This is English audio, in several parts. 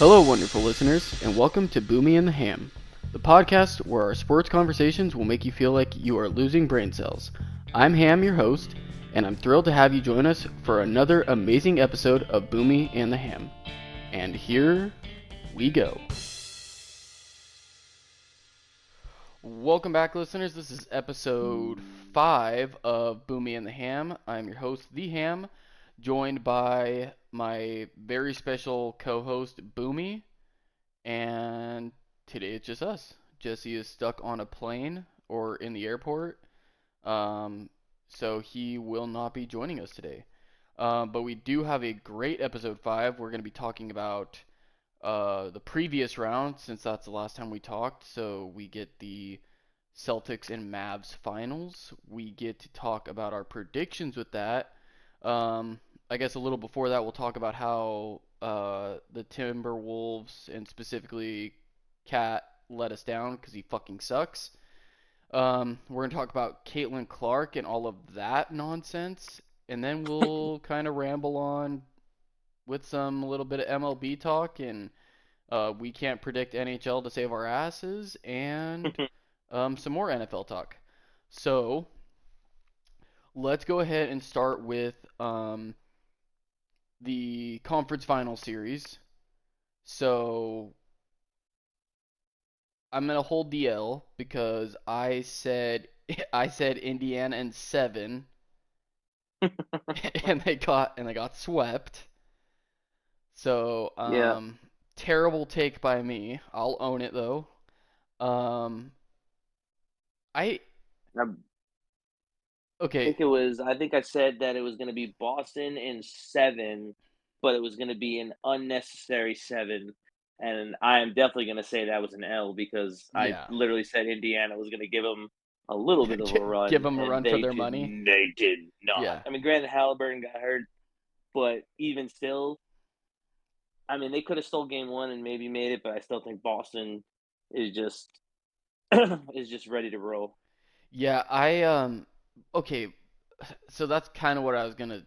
Hello, wonderful listeners, and welcome to Boomy and the Ham, the podcast where our sports conversations will make you feel like you are losing brain cells. I'm Ham, your host, and I'm thrilled to have you join us for another amazing episode of Boomy and the Ham. And here we go. Welcome back, listeners. This is episode 5 of Boomy and the Ham. I'm your host, The Ham, joined by my very special co-host, Boomy. And today it's just us. Jesse is stuck on a plane or in the airport, so he will not be joining us today. But we do have a great episode 5. We're going to be talking about the previous round, since that's the last time we talked. So we get the Celtics and Mavs finals. We get to talk about our predictions with that. I guess a little before that, we'll talk about how the Timberwolves and specifically Cat let us down because he fucking sucks. We're going to talk about Caitlyn Clark and all of that nonsense. And then we'll kind of ramble on with a little bit of MLB talk. And we can't predict NHL to save our asses. And some more NFL talk. So let's go ahead and start with the conference final series. So I'm gonna hold the L because I said Indiana in 7, and they got swept. So Yeah, terrible take by me. I'll own it though. Um, I I okay. I think I said that it was going to be Boston in 7, but it was going to be an unnecessary 7. And I am definitely going to say that was an L because I Yeah. literally said Indiana was going to give them a little bit of a Give run, them a and run for their money. they did not. Yeah. I mean, granted, Halliburton got hurt, but even still, I mean, they could have stole game 1 and maybe made it, but I still think Boston is just is just ready to roll. Yeah, okay, so that's kind of what I was gonna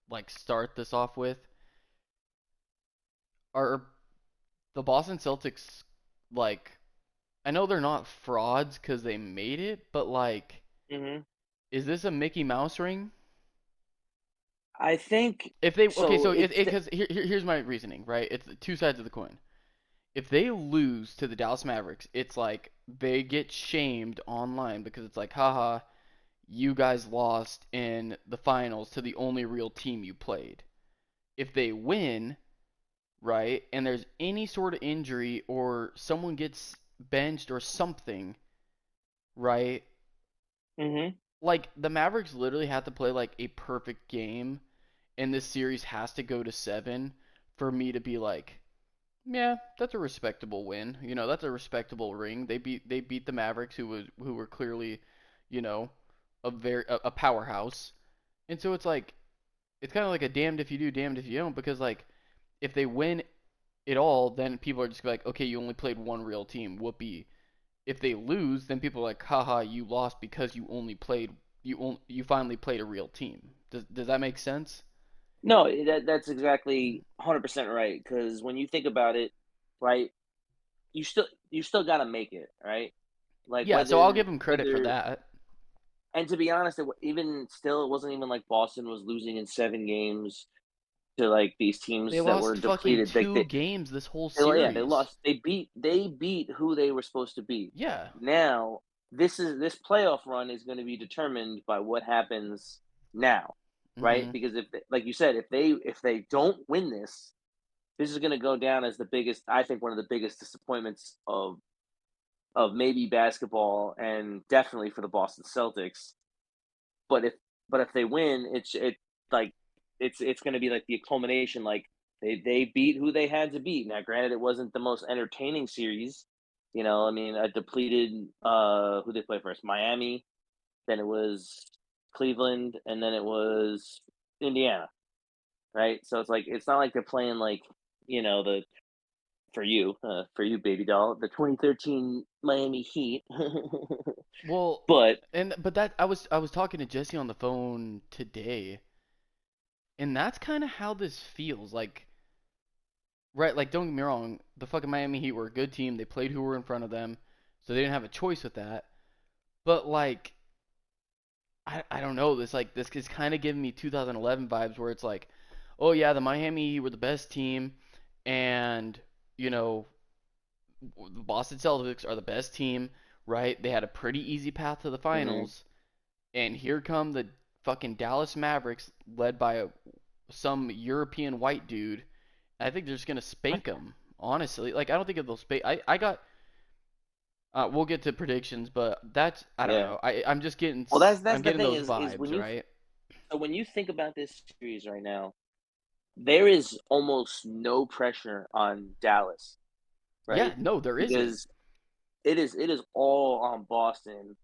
like start this off with. Are the Boston Celtics like, I know they're not frauds because they made it, but like, hmm is this a Mickey Mouse ring? I think If they okay, so. so It's because here's my reasoning, right? It's the two sides of the coin. If they lose to the Dallas Mavericks, it's like they get shamed online because it's like, haha, you guys lost in the finals to the only real team you played. If they win, right, and there's any sort of injury or someone gets benched or something, right? hmm Like the Mavericks literally have to play like a perfect game, and this series has to go to 7 for me to be like, yeah, that's a respectable win. That's a respectable ring. They beat the Mavericks, who were clearly, you know, a powerhouse. And so it's kind of like a damned if you do, damned if you don't, because like if they win it all, then people are just like, okay, you only played one real team. Whoopee. If they lose, then people are like, haha, you lost because you finally played a real team. Does that make sense? No, that's exactly 100% right. Because when you think about it, right, you still got to make it, right? Like Yeah, so I'll give them credit for that. and to be honest, even still, it wasn't even like Boston was losing in 7 games to like these They teams that were lost fucking depleted. Like two games this whole they series. lost. They beat who they were supposed to beat. Yeah. Now this playoff run is going to be determined by what happens now, right? Mhm. Because if like you said, if they don't win this is going to go down as the biggest. I think one of the biggest disappointments of maybe basketball and definitely for the Boston Celtics. But if they win, like it's going to be like the culmination. Like they beat who they had to beat. Now, granted, it wasn't the most entertaining series. I mean, a depleted who they play first, Miami. Then it was Cleveland, and then it was Indiana. Right, so it's not like they're playing like the for you, baby doll, the 2013 Miami Heat. Well, But but that I was talking to Jesse on the phone today, and that's kind of how this feels. Like right, like don't get me wrong, the fucking Miami Heat were a good team. They played who were in front of them, so they didn't have a choice with that. But like I don't know, this is kind of giving me 2011 vibes where it's like, oh yeah, the Miami Heat were the best team, and you know the Boston Celtics are the best team, right? They had a pretty easy path to the Hmm. finals, and here come the fucking Dallas Mavericks, led by some European white dude. I think they're just gonna spank them. Honestly, like I don't think they'll spank. I got. We'll get to predictions, but that's I don't Yeah. know. I'm just getting Well, I'm that's the getting thing those is when vibes, you right? so when you think about this series right now, there is almost no pressure on Dallas, Yeah, right? no, there isn't. Because it is all on Boston,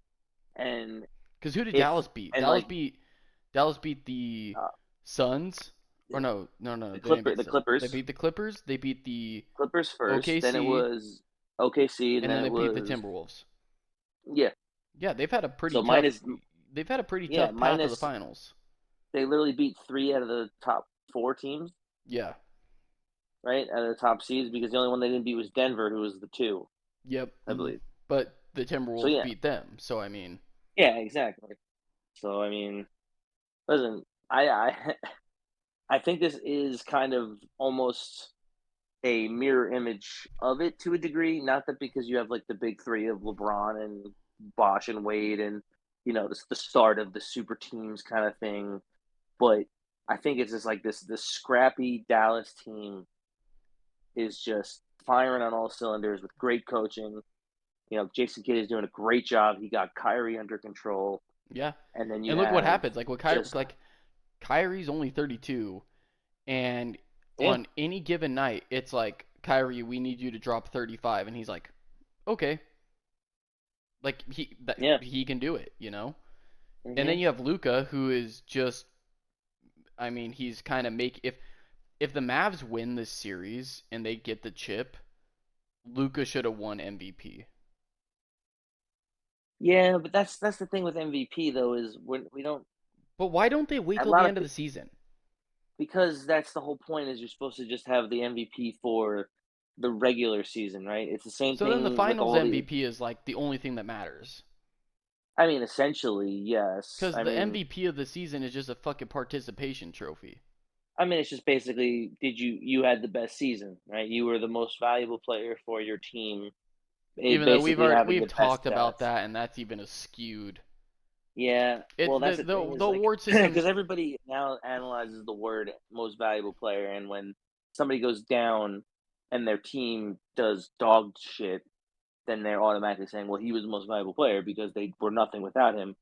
and Because who did if Dallas beat? and like Dallas beat the uh, Suns, or no, the they didn't beat The the Suns. They Clippers, beat the Clippers. They beat the Clippers first, then it OKC, was OKC, and and then then it they beat the was Timberwolves. yeah. Yeah, So minus they've had a pretty yeah tough path to the minus finals. they literally beat three out of the top four teams, Yeah. right? Out of the top seeds, because the only one they didn't beat was Denver, who was the two, Yep. I believe. But the So Timberwolves yeah, beat them. So I mean, yeah, exactly. So I mean, listen, I I think this is kind of almost a mirror image of it to a degree. Not that because you have like the big three of LeBron and Bosh and Wade, and the start of the super teams kind of thing. But I think it's just like this scrappy Dallas team is just firing on all cylinders with great coaching. Jason Kidd is doing a great job. He got Kyrie under control, yeah. and then you And look what have happens. just Kyrie's only 32, and yeah, on any given night, it's like Kyrie, we need you to drop 35, and he's like, okay, like yeah. he can do it, you know. And then Hmm. you have Luca, who is just, I mean, he's kind of make if the Mavs win this series and they get the chip, Luca should have won MVP. Yeah, but that's the thing with MVP though is when we don't But why don't they wait a till the lot of end of the season? because that's the whole point is you're supposed to just have the MVP for the regular season, right? It's the same So then the thing with Finals all the. MVP is like the only thing that matters. I mean, essentially, yes. Because the MVP of the season is just a fucking participation trophy. I mean, it's just basically did you had the best season, right? You were the most valuable player for your team, Even though basically having we've the best talked about stats. that, and that's even a skewed. Yeah, well, It that's the thing the is like award because systems. everybody now analyzes the word most valuable player, and when somebody goes down and their team does dog shit, then they're automatically saying, well, he was the most valuable player because they were nothing without him.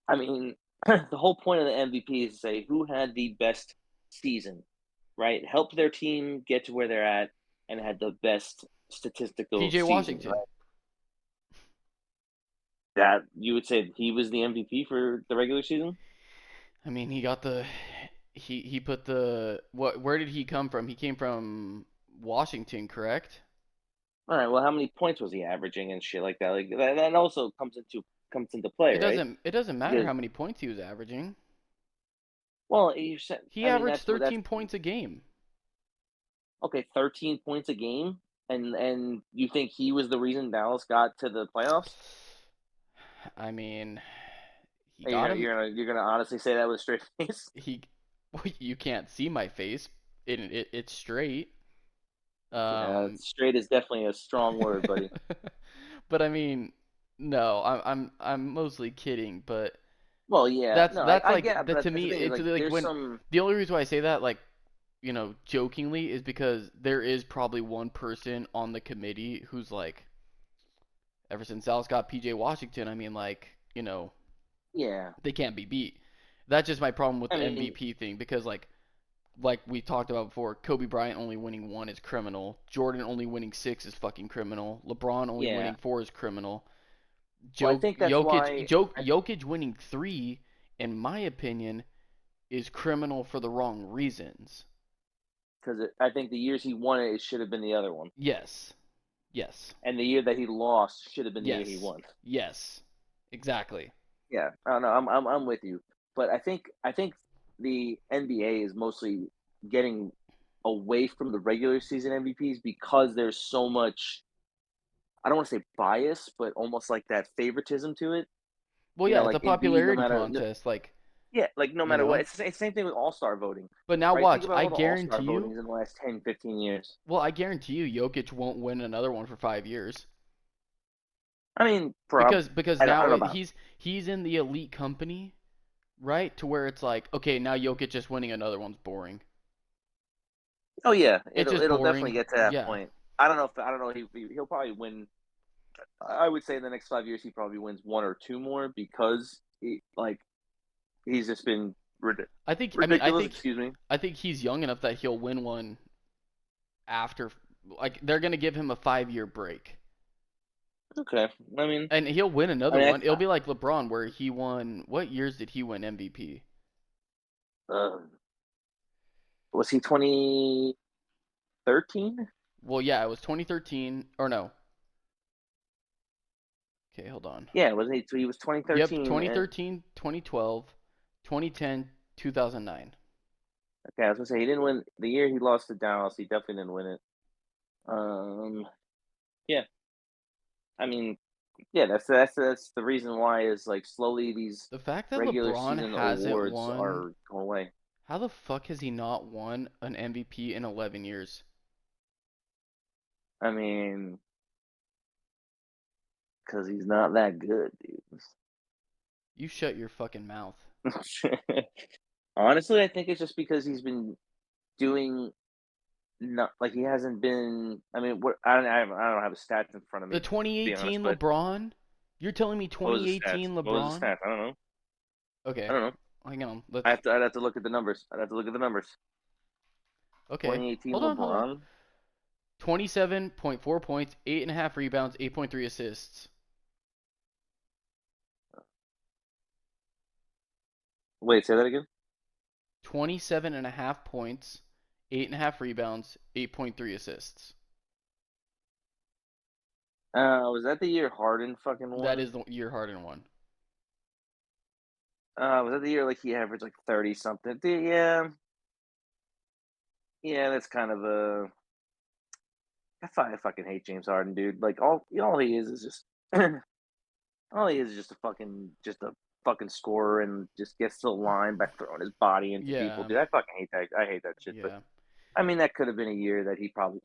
I mean, the whole point of the MVP is to say who had the best season, right? Help their team get to where they're at and had the best statistical PJ season, Washington. right? That you would say he was the MVP for the regular season? I mean, he got the he put the what? Where did he come from? He came from Washington, correct? All right. Well, how many points was he averaging and shit like that? Like that also comes into play, right? It doesn't matter Because how many points he was averaging. well, you said He I mean averaged that's what that's 13 points a game. okay. 13 points a game, and you think he was the reason Dallas got to the playoffs? I mean, he You're got gonna him. honestly say that with a straight face? He you can't see my face. It's straight. Yeah, Um, straight is definitely a strong word, buddy. but I mean, no, I'm mostly kidding. But Well, yeah, no, that's I like get, that but to that's me. the thing is It's like like there's when some the only reason why I say that, like jokingly, is because there is probably one person on the committee who's like, ever since Dallas got PJ Washington, I mean, like, yeah. they can't be beat. That's just my problem with I the mean, MVP thing because like we talked about before, Kobe Bryant only winning one is criminal. Jordan only winning six is fucking criminal. LeBron only yeah. winning four is criminal. Well, I think that's why Jokic winning three, in my opinion, is criminal for the wrong reasons. because I think the years he won it, it should have been the other one, Yes, yes, and the year that he lost should have been the year he yes, won. yes, exactly. Yeah, I don't know. I'm with you, but I think the NBA is mostly getting away from the regular season MVPs because there's so much. I don't want to say bias, but almost like that favoritism to it. Well, yeah, it's Like a it'd be no popularity matter. contest, like, Yeah, like no you matter what. know. It's the same thing with All-Star voting, But now right? Think watch, about I all the All-Star guarantee you. votings in the last 10, 15 years. Well, I guarantee you, Jokic won't win another one for 5 years I mean, because I now don't know about. he's in the elite company, right? To where it's like, okay, now Jokic just winning another one's boring. Oh yeah, It's just it'll definitely boring. get to that Yeah. point. I don't know. He'll probably win. I would say in the next 5 years he probably wins one or two more because he's just been I think. I mean, I ridiculous. think. Excuse me. I think he's young enough that he'll win one after. Like they're gonna give him a 5 year break, Okay, I mean, and he'll win I another mean, one. It'll be like LeBron, where he won. What years did he win MVP? uh, was he 2013? Well, yeah, it was 2013 or no? Okay, hold on. Yeah, wasn't he? He was Yep, 2013, and 2013, 2012, 2010, 2009. okay, I was gonna say he didn't win the year he lost to Dallas. He definitely didn't win it. Um, yeah, I mean, yeah, that's the reason why is like slowly these The fact that regular LeBron season hasn't awards won, are going away. how the fuck has he not won an MVP in 11 years? I mean, because he's not that good, You shut your fucking mouth. dude. Honestly, I think it's just because he's been doing not like he hasn't been. I mean, I don't have a stats in front of The me to be honest, 2018 but LeBron? You're telling me what was the stats? 2018 What was the LeBron? stats? I don't know. I Okay, don't know. hang on. Let's. I'd have to look at the numbers. I'd have to look at the numbers. Okay, 2018 hold on. LeBron. 27.4 points, 8.5 rebounds, 8.3 assists. Wait, say that again. 27.5 points, 8.5 rebounds, 8.3 assists. Was that the year Harden fucking That won? is the year Harden won. Was that the year like he averaged like 30 something? Yeah, yeah, that's kind of a. I fucking hate James Harden, dude. Like all he is just all he is just a fucking scorer and just gets to the line by throwing his body into people, Yeah, dude. I fucking hate that. I hate that shit. But yeah. I mean, that could have been a year that he probably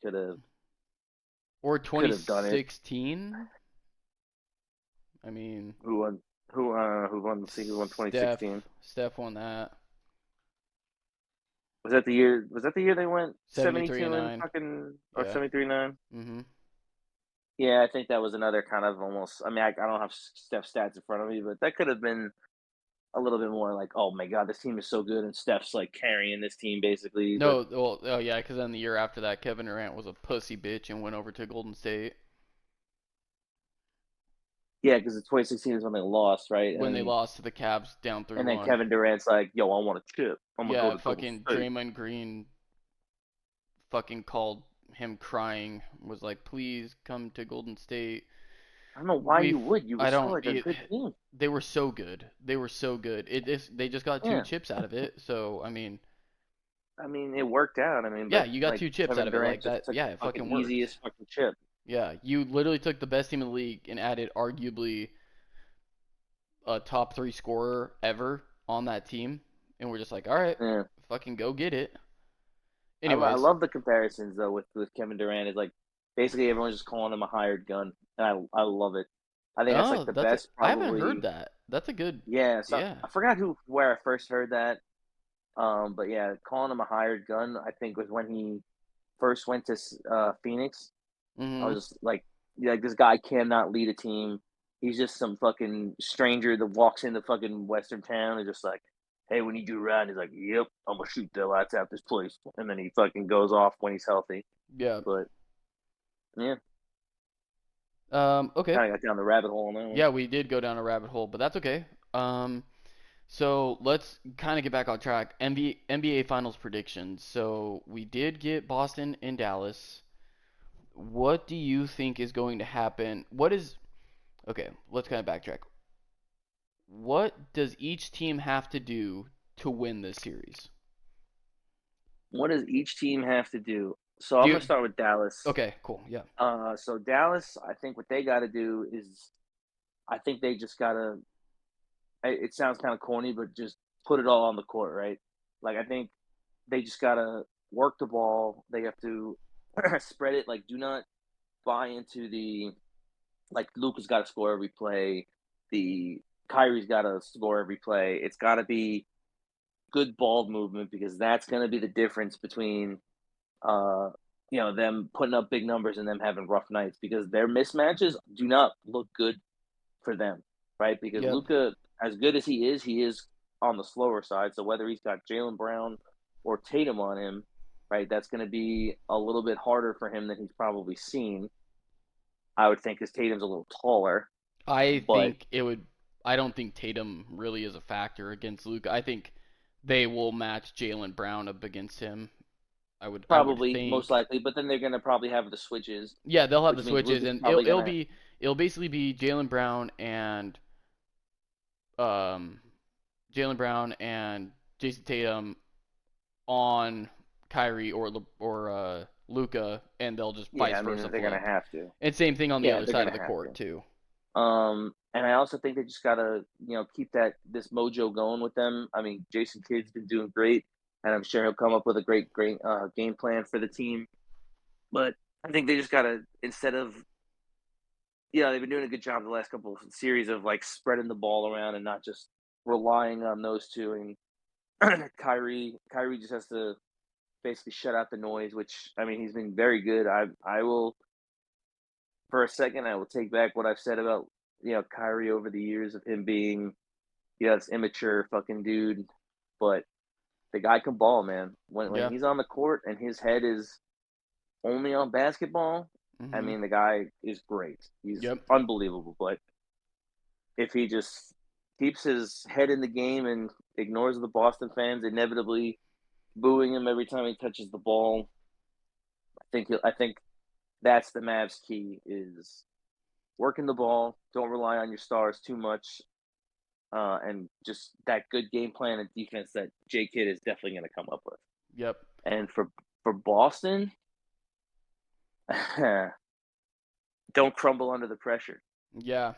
Or could have done it. 2016. I mean, Who won? Who won? Let's see, who won Steph 2016? Steph won that. Was that the year? Was that the year they went 73 and 72 and 9. fucking or Yeah. 73-9? Mhm. Yeah, I think that was another kind of almost. I mean, I don't have Steph stats in front of me, but that could have been a little bit more like, oh my god, this team is so good, and Steph's like carrying this team basically. But No, well, oh yeah, because then the year after that, Kevin Durant was a pussy bitch and went over to Golden State yeah, because the 2016 is when they lost, right? when they lost to the Cavs down And then 3-1. Kevin Durant's like, yo, I want a chip. I'm gonna go Yeah, to Golden fucking State. Draymond Green fucking called him crying, was like, please come to Golden State. I don't know why you would. You were I still don't. like a good team. They were so good. They were so good. They just got two Yeah. chips out of it. So I mean, I mean, it worked out. I mean, yeah, but you got like two chips out Kevin of it Durant like just that. took Yeah, the it fucking fucking worked. easiest fucking chip. Yeah, you literally took the best team in the league and added arguably a top three scorer ever on that team, and we're just like, all right, Yeah. fucking go get it. I Anyways, love the comparisons though with Kevin Durant. Is like basically everyone's just calling him a hired gun, and I love it. I think that's oh, like the that's best I haven't heard probably. that. That's a good, Yeah. So yeah. I forgot where I first heard that. But yeah, calling him a hired gun, I think was when he first went to Phoenix. I Mhm. was just like, yeah, like this guy cannot lead a team. He's just some fucking stranger that walks into fucking Western town and just like, hey, we need you around. He's like, yep, I'm gonna shoot the lights out this place, and then he fucking goes off when he's healthy. Yeah. But yeah, Okay. kind of got down the rabbit hole on that one. Yeah, we did go down a rabbit hole, but that's okay. So let's kind of get back on track. NBA Finals predictions. So we did get Boston and Dallas. What do you think is going to happen? Okay, let's kind of backtrack. What does each team have to do to win this series? What does each team have to do? So Do I'm you? gonna start with Dallas. Okay, cool. Yeah. So Dallas, I think what they got to do is, I think they just gotta. It sounds kind of corny, but just put it all on the court, right? Like I think they just gotta work the ball. They have to spread it. Like, do not buy into the like Luka's got to score every play. The Kyrie's got to score every play. It's got to be good ball movement because that's going to be the difference between uh them putting up big numbers and them having rough nights because their mismatches do not look good for them, right? Because Yep. Luka, as good as he is on the slower side. So whether he's got Jaylen Brown or Tatum on him, right, that's going to be a little bit harder for him than he's probably seen. I would think because Tatum's a little taller, I but think it would. I don't think Tatum really is a factor against Luka. I think they will match Jaylen Brown up against him. I would probably most think. likely. But then they're going to probably have the switches, Yeah, they'll have the which means switches, Luka's and it'll probably going it'll to. be it'll basically be um Jaylen Brown and Jason Tatum on Kyrie or Luka, and they'll just Yeah, vice I mean versa they're going to flip. have to. And same thing on the Yeah, other they're side going of to the have court to. too. And I also think they just gotta, keep this mojo going with them. I mean, Jason Kidd's been doing great, and I'm sure he'll come up with a great game plan for the team. But I think they just gotta instead of, they've been doing a good job the last couple of series of like spreading the ball around and not just relying on those two. And Kyrie just has to basically shut out the noise, which I mean he's been very good. I will for a second I will take back what I've said about Kyrie over the years of him being this immature fucking dude, but the guy can ball, man. When Yeah. he's on the court and his head is only on basketball, I Mhm. mean the guy is great. He's Yep. unbelievable. But if he just keeps his head in the game and ignores the Boston fans inevitably booing him every time he touches the ball, I think that's the Mavs key is working the ball. Don't rely on your stars too much. And just that good game plan and defense that J Kidd is definitely going to come up with. Yep. And for Boston, don't crumble under the pressure. Yeah.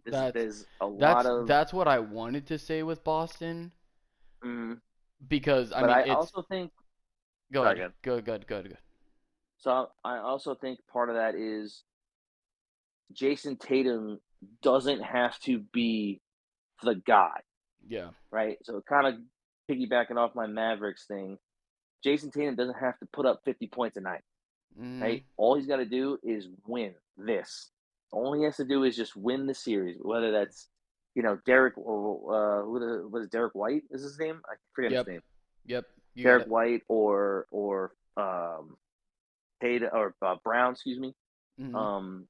That's There's a lot that's of, that's what I wanted to say with Boston mm, because I but mean I it's also think. go Sorry, ahead. again. Go ahead. So I also think part of that is Jason Tatum doesn't have to be the guy, Yeah. right? So kind of piggybacking off my Mavericks thing, Jason Tatum doesn't have to put up 50 points a night. Mhm. Right? All he's got to do is win this. All he has to do is just win the series, whether that's Derek or what is Derek White is his name? I forget his Yep. name. Yep. You got Derek it. White or Tatum or Brown, excuse me. Mhm. Um,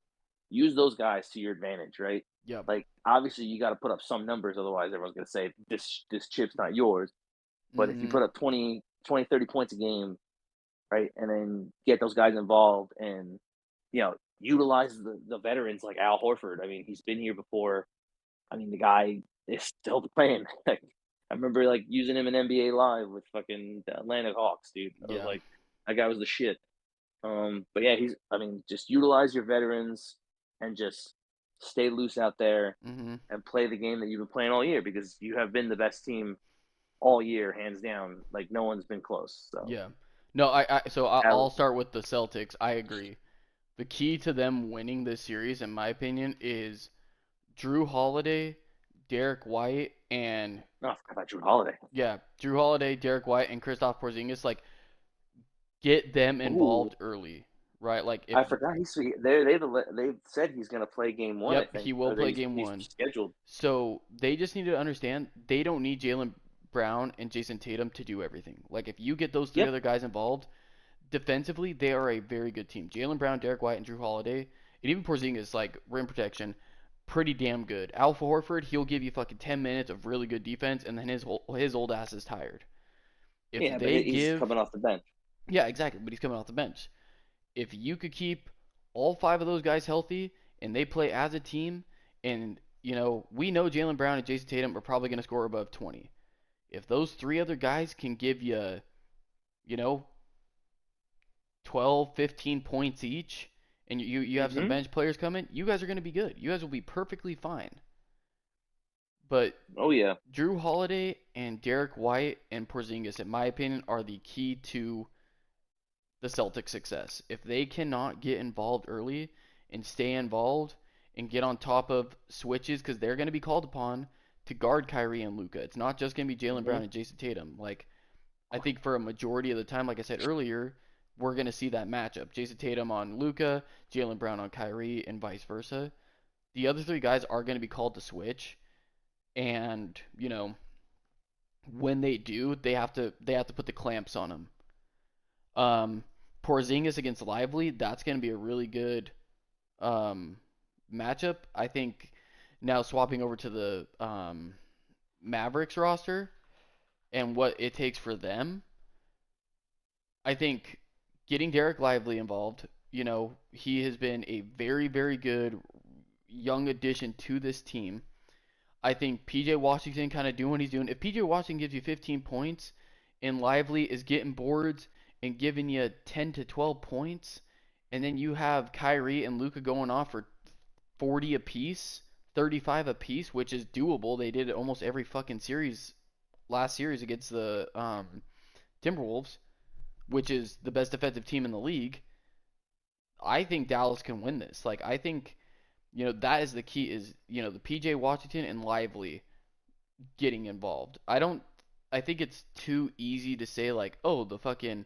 use those guys to your advantage, right? Yep. Like obviously you got to put up some numbers, otherwise everyone's gonna say this chip's not yours. But if you Mhm. put up 30 points a game, right? And then get those guys involved and utilize the veterans like Al Horford. I mean, he's been here before. I mean, the guy is still playing. I remember like using him in NBA Live with fucking the Atlanta Hawks, dude. I was Yeah. like, that guy was the shit. But yeah, he's. I mean, just utilize your veterans and just stay loose out there Mhm. and play the game that you've been playing all year because you have been the best team all year, hands down. Like no one's been close. So Yeah. No, I'll Al, start with the Celtics. I agree. The key to them winning this series, in my opinion, is Drew Holiday, Derek White, and no, I forgot about Drew Holiday. yeah, Drew Holiday, Derek White, and Kristaps Porzingis. Like, get them Ooh, involved early, right? Like, if I forgot they've said he's going to play game one. I yep, think, he will or that play game he's one. scheduled. So they just need to understand they don't need Jalen Brown and Jason Tatum to do everything. Like, if you get those three Yep. other guys involved, defensively, they are a very good team. Jalen Brown, Derek White, and Drew Holiday, and even Porzingis, like rim protection, pretty damn good. Alpha Horford, he'll give you fucking 10 minutes of really good defense, and then his old ass is tired. If Yeah, but they he's give, coming off the bench. yeah, exactly, but he's coming off the bench. If you could keep all five of those guys healthy and they play as a team, and we know Jalen Brown and Jason Tatum are probably going to score above 20. If those three other guys can give you you know, 12, 15 points each, and you have some Mm-hmm. bench players coming, you guys are going to be good. You guys will be perfectly fine. But Oh yeah. Drew Holiday and Derek White and Porzingis, in my opinion, are the key to the Celtics' success. If they cannot get involved early and stay involved and get on top of switches, because they're going to be called upon to guard Kyrie and Luka. It's not just going to be Jaylen Mm-hmm. Brown and Jason Tatum. Like, I think for a majority of the time, like I said earlier, we're going to see that matchup. Jason Tatum on Luka, Jaylen Brown on Kyrie, and vice versa. The other three guys are going to be called to switch, and when they do, they have to put the clamps on them. Um, Porzingis against Lively, that's going to be a really good um, matchup. I think now swapping over to the Mavericks roster and what it takes for them, I think getting Derek Lively involved, he has been a very, very good young addition to this team. I think PJ Washington kind of doing what he's doing. If PJ Washington gives you 15 points and Lively is getting boards and giving you 10 to 12 points, and then you have Kyrie and Luka going off for 40 apiece, 35 apiece, which is doable. They did it almost every fucking series last series against the Timberwolves, which is the best defensive team in the league. I think Dallas can win this. Like I think that is the key is the PJ Washington and Lively getting involved. I think it's too easy to say like, oh, the fucking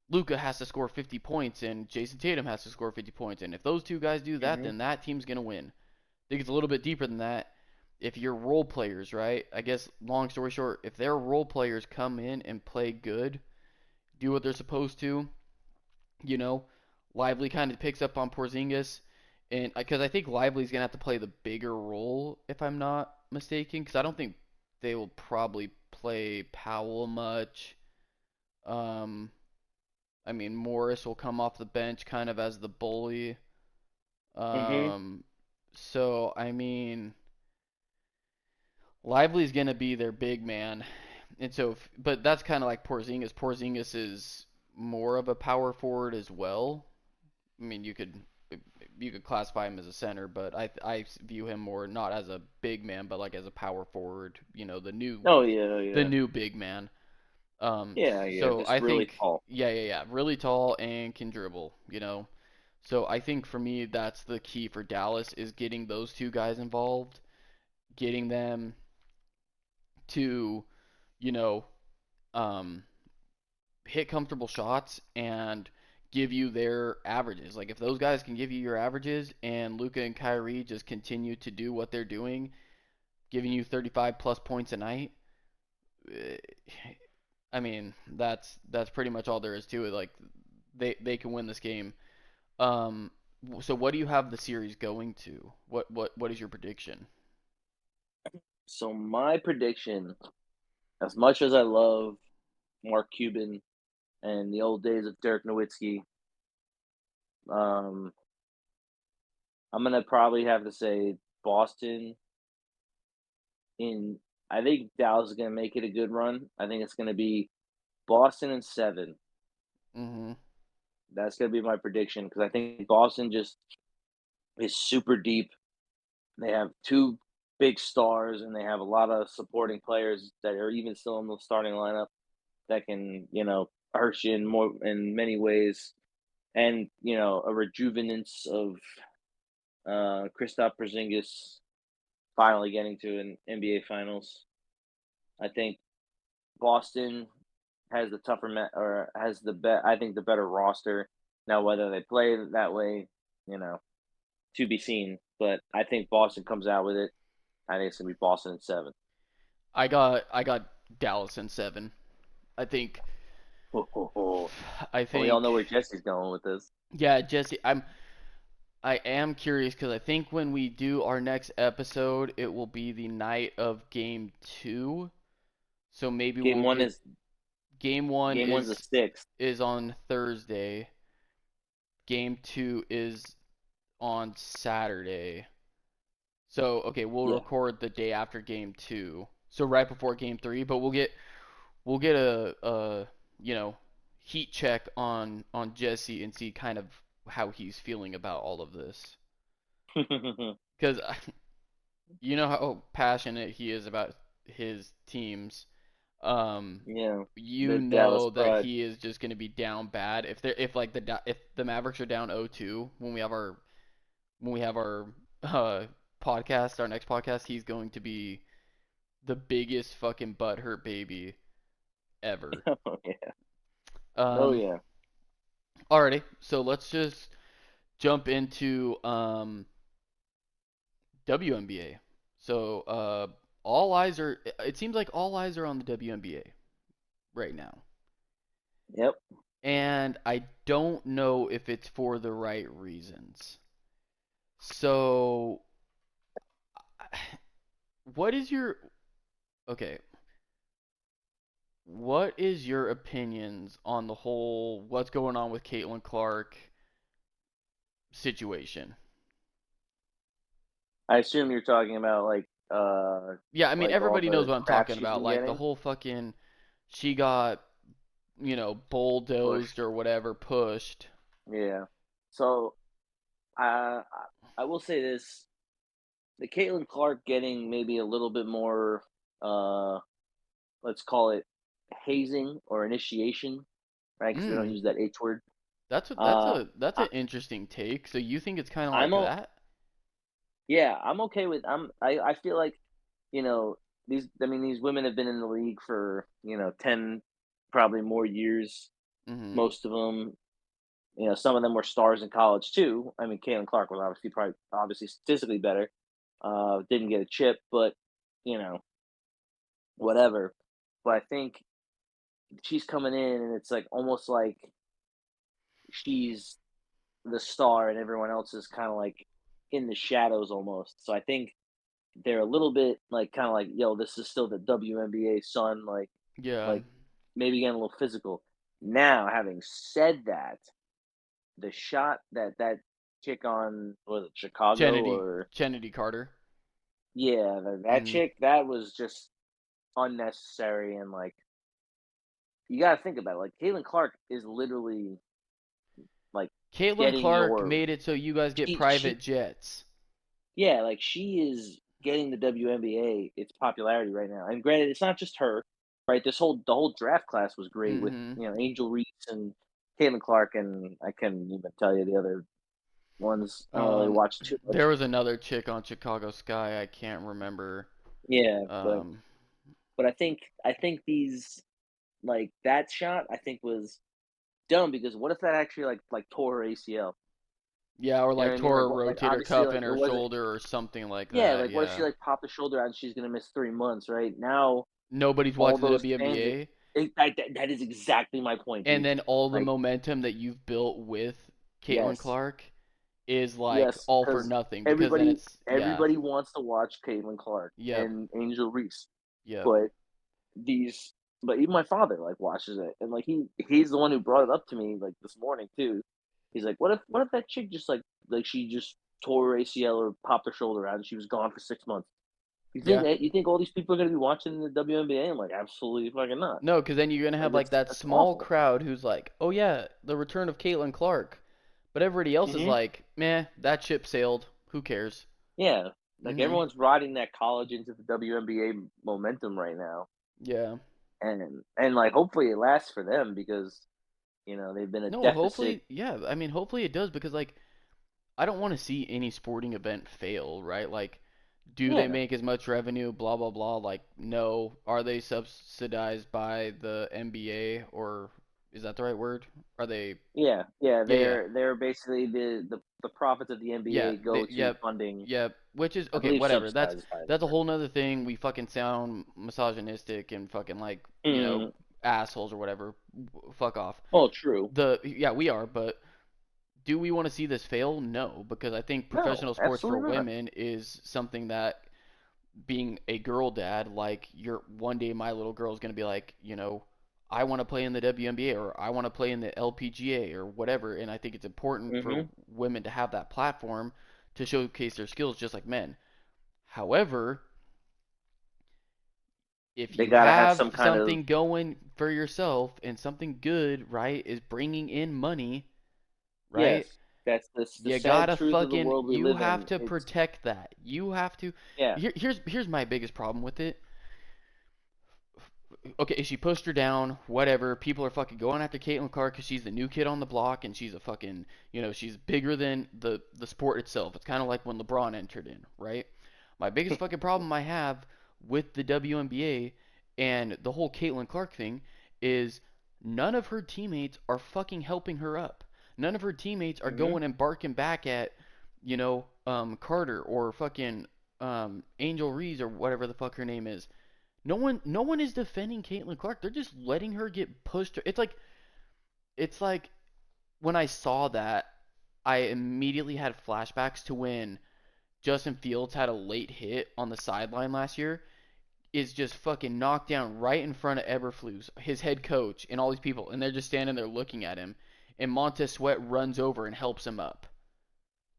Luka has to score 50 points and Jason Tatum has to score 50 points, and if those two guys do that, Mm-hmm. then that team's gonna win. I think it's a little bit deeper than that. If you're role players, right? I guess long story short, if their role players come in and play good, do what they're supposed to, you know, Lively kind of picks up on Porzingis, and because I think Lively's gonna have to play the bigger role, if I'm not mistaken, because I don't think they will probably play Powell much. Um, I mean Morris will come off the bench kind of as the bully. Mm-hmm. Um, so I mean Lively's gonna be their big man, and so but that's kind of like Porzingis. Porzingis is more of a power forward as well. I mean, you could classify him as a center, but I view him more not as a big man, but like as a power forward. The new Oh yeah. Oh the yeah. new big man. Yeah. Yeah. So Just I really think tall. yeah, yeah, yeah, really tall and can dribble. So I think for me that's the key for Dallas is getting those two guys involved, getting them to you know um hit comfortable shots and give you their averages. Like if those guys can give you your averages and Luka and Kyrie just continue to do what they're doing, giving you 35 plus points a night, eh, I mean that's pretty much all there is to it. Like they can win this game. Um, so what do you have the series going to? What is your prediction? So my prediction, as much as I love Mark Cuban and the old days of Dirk Nowitzki, um, I'm gonna probably have to say Boston. In I think Dallas is gonna make it a good run. I think it's gonna be Boston in 7. Mm-hmm. That's gonna be my prediction because I think Boston just is super deep. They have two big stars and they have a lot of supporting players that are even still in the starting lineup that can hurt you in many ways. And a rejuvenance of Kristaps Porzingis finally getting to an NBA Finals. I think Boston has the tougher or has I think the better roster. Now whether they play that way, you know, to be seen. But I think Boston comes out with it. I think it's gonna be Boston in 7. I got Dallas in 7. I think Well, I we all know think where Jesse's going with this. yeah, Jesse, I am curious because I think when we do our next episode, it will be the night of Game 2. So maybe Game we'll one get is Game 1 game one's the is 6th. is on Thursday. Game 2 is on Saturday. So okay, we'll Yeah. record the day after Game 2. So right before Game 3, but we'll get a you know heat check on Jesse and see kind of how he's feeling about all of this. Because you know how passionate he is about his teams. Yeah, You the Dallas know that Pride. he is just going to be down bad if the Mavericks are down 0-2 when we have our uh podcast, our next podcast, he's going to be the biggest fucking butthurt baby ever. Oh yeah. Oh Um, yeah. Alrighty, so let's just jump into WNBA. So all eyes are. It seems like all eyes are on the WNBA right now, Yep. and I don't know if it's for the right reasons. So, what is your okay? What is your opinions on the whole what's going on with Caitlyn Clark situation? I assume you're talking about Yeah, I mean like all everybody knows the what I'm crap talking she's about. been Like the getting whole fucking she got, bulldozed pushed. or whatever, pushed. Yeah. So I will say this: the Caitlin Clark getting maybe a little bit more, uh, let's call it hazing or initiation, right? Because we don't Mm, use that H word. that's Uh, that's I, an interesting take. So you think it's kind of I'm like o- that? yeah, I'm okay with. I feel like, you know, these. I mean, these women have been in the league for 10, probably more years. Mhm. Most of them. Some of them were stars in college too. I mean, Caitlin Clark was obviously statistically better. Didn't get a chip, but you know, whatever. But I think she's coming in, and it's like almost like she's the star, and everyone else is kind of like in the shadows almost. So I think they're a little bit like kind of like, yo, this is still the WNBA son, Yeah. like maybe getting a little physical. Now, having said that, the shot that chick on was it Chicago Kennedy or Kennedy Carter. yeah, that Mhm. chick that was just unnecessary and like you got to think about it. Like Caitlin Clark is literally like Caitlin getting Clark your made it so you guys get she private jets. yeah, like she is getting the WNBA its popularity right now. And granted, it's not just her, right? The whole draft class was great with Mhm. Angel Reese and Caitlin Clark, and I can't even tell you the other ones. I don't really Um, watch too there much. was another chick on Chicago Sky. I can't remember. Yeah, Um, but I think these like that shot I think was dumb because what if that actually like tore her ACL? yeah, or You know like what I mean? tore a Like rotator obviously cuff like in it her wasn't. shoulder or something like Yeah, that. like what if she Yeah. like popped the shoulder out and she's gonna miss 3 months? Right now, Nobody's all watching the those fans. WNBA, That is exactly my point, and dude. then all the Like, momentum that you've built with Caitlin yes, Clark is like yes, all for because nothing because then everybody it's yeah, everybody wants to watch Caitlin Clark yep, and Angel Reese, yep, but these, but even my father like watches it, and like he's the one who brought it up to me like this morning too. He's like, what if that chick just like she just tore her ACL or popped her shoulder out and she was gone for 6 months? yeah. You think all these people are gonna be watching the WNBA? I'm like, absolutely fucking not. No, because then you're gonna Like have like that that's small awful. crowd who's like, oh yeah, the return of Caitlin Clark, but everybody else is Hmm. like, meh, that ship sailed. Who cares? Yeah, like Mhm. everyone's riding that college into the WNBA momentum right now, Yeah. and like hopefully it lasts for them because they've been a No, deficit. hopefully, yeah. I mean, hopefully it does because like I don't want to see any sporting event fail, right? Like, do they Yeah, make as much revenue? Blah blah blah. Like, no. Are they subsidized by the NBA or is that the right word? Are they? yeah. Yeah, yeah, They're basically the profits of the yeah. NBA They, go to yep, funding, yep. Which is I okay. believe, Whatever. That's subsidized by the that's a word. whole nother thing. We fucking sound misogynistic and fucking like Mm. assholes or whatever. Fuck off. Oh, true. Yeah, we are, but do we want to see this fail? No, because I think No, professional sports for absolutely not. women is something that being a girl dad, like you're one day my little girl is going to be like, I want to play in the WNBA or I want to play in the LPGA or whatever, and I think it's important for Hmm. women to have that platform to showcase their skills just like men. However, if They you gotta have have some kind of something going for yourself and something good, right, is bringing in money, right? yes. That's the You sad gotta truth of the fucking, world we you live have in. to It's protect that. You have to. yeah. Here's my biggest problem with it. Okay, she pushed her down, whatever. People are fucking going after Caitlyn Clark because she's the new kid on the block and she's a fucking, she's bigger than the sport itself. It's kind of like when LeBron entered in, right? My biggest fucking problem I have with the WNBA and the whole Caitlyn Clark thing is none of her teammates are fucking helping her up. None of her teammates are Hmm. going and barking back at, Carter or fucking Angel Reese or whatever the fuck her name is. No one is defending Caitlyn Clark. They're just letting her get pushed. It's like when I saw that, I immediately had flashbacks to when Justin Fields had a late hit on the sideline last year. Is just fucking knocked down right in front of Eberflus, his head coach, and all these people, and they're just standing there looking at him. And Montez Sweat runs over and helps him up.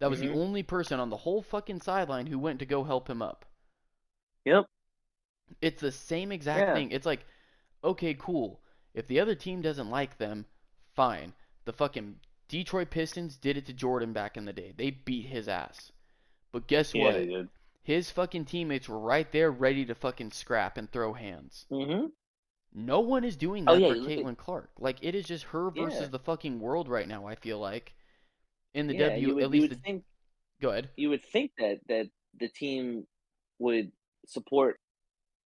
That was the Hmm. only person on the whole fucking sideline who went to go help him up. Yep. It's the same exact Yeah. thing. It's like, okay, cool. If the other team doesn't like them, fine. The fucking Detroit Pistons did it to Jordan back in the day. They beat his ass. But guess Yeah, they what? did. His fucking teammates were right there ready to fucking scrap and throw hands. Hmm. No one is doing Oh that yeah, for you look at Caitlyn Clark. Like, it is just her yeah, versus the fucking world right now, I feel like. In the yeah. W, at You least would the. think Go ahead. that the team would support.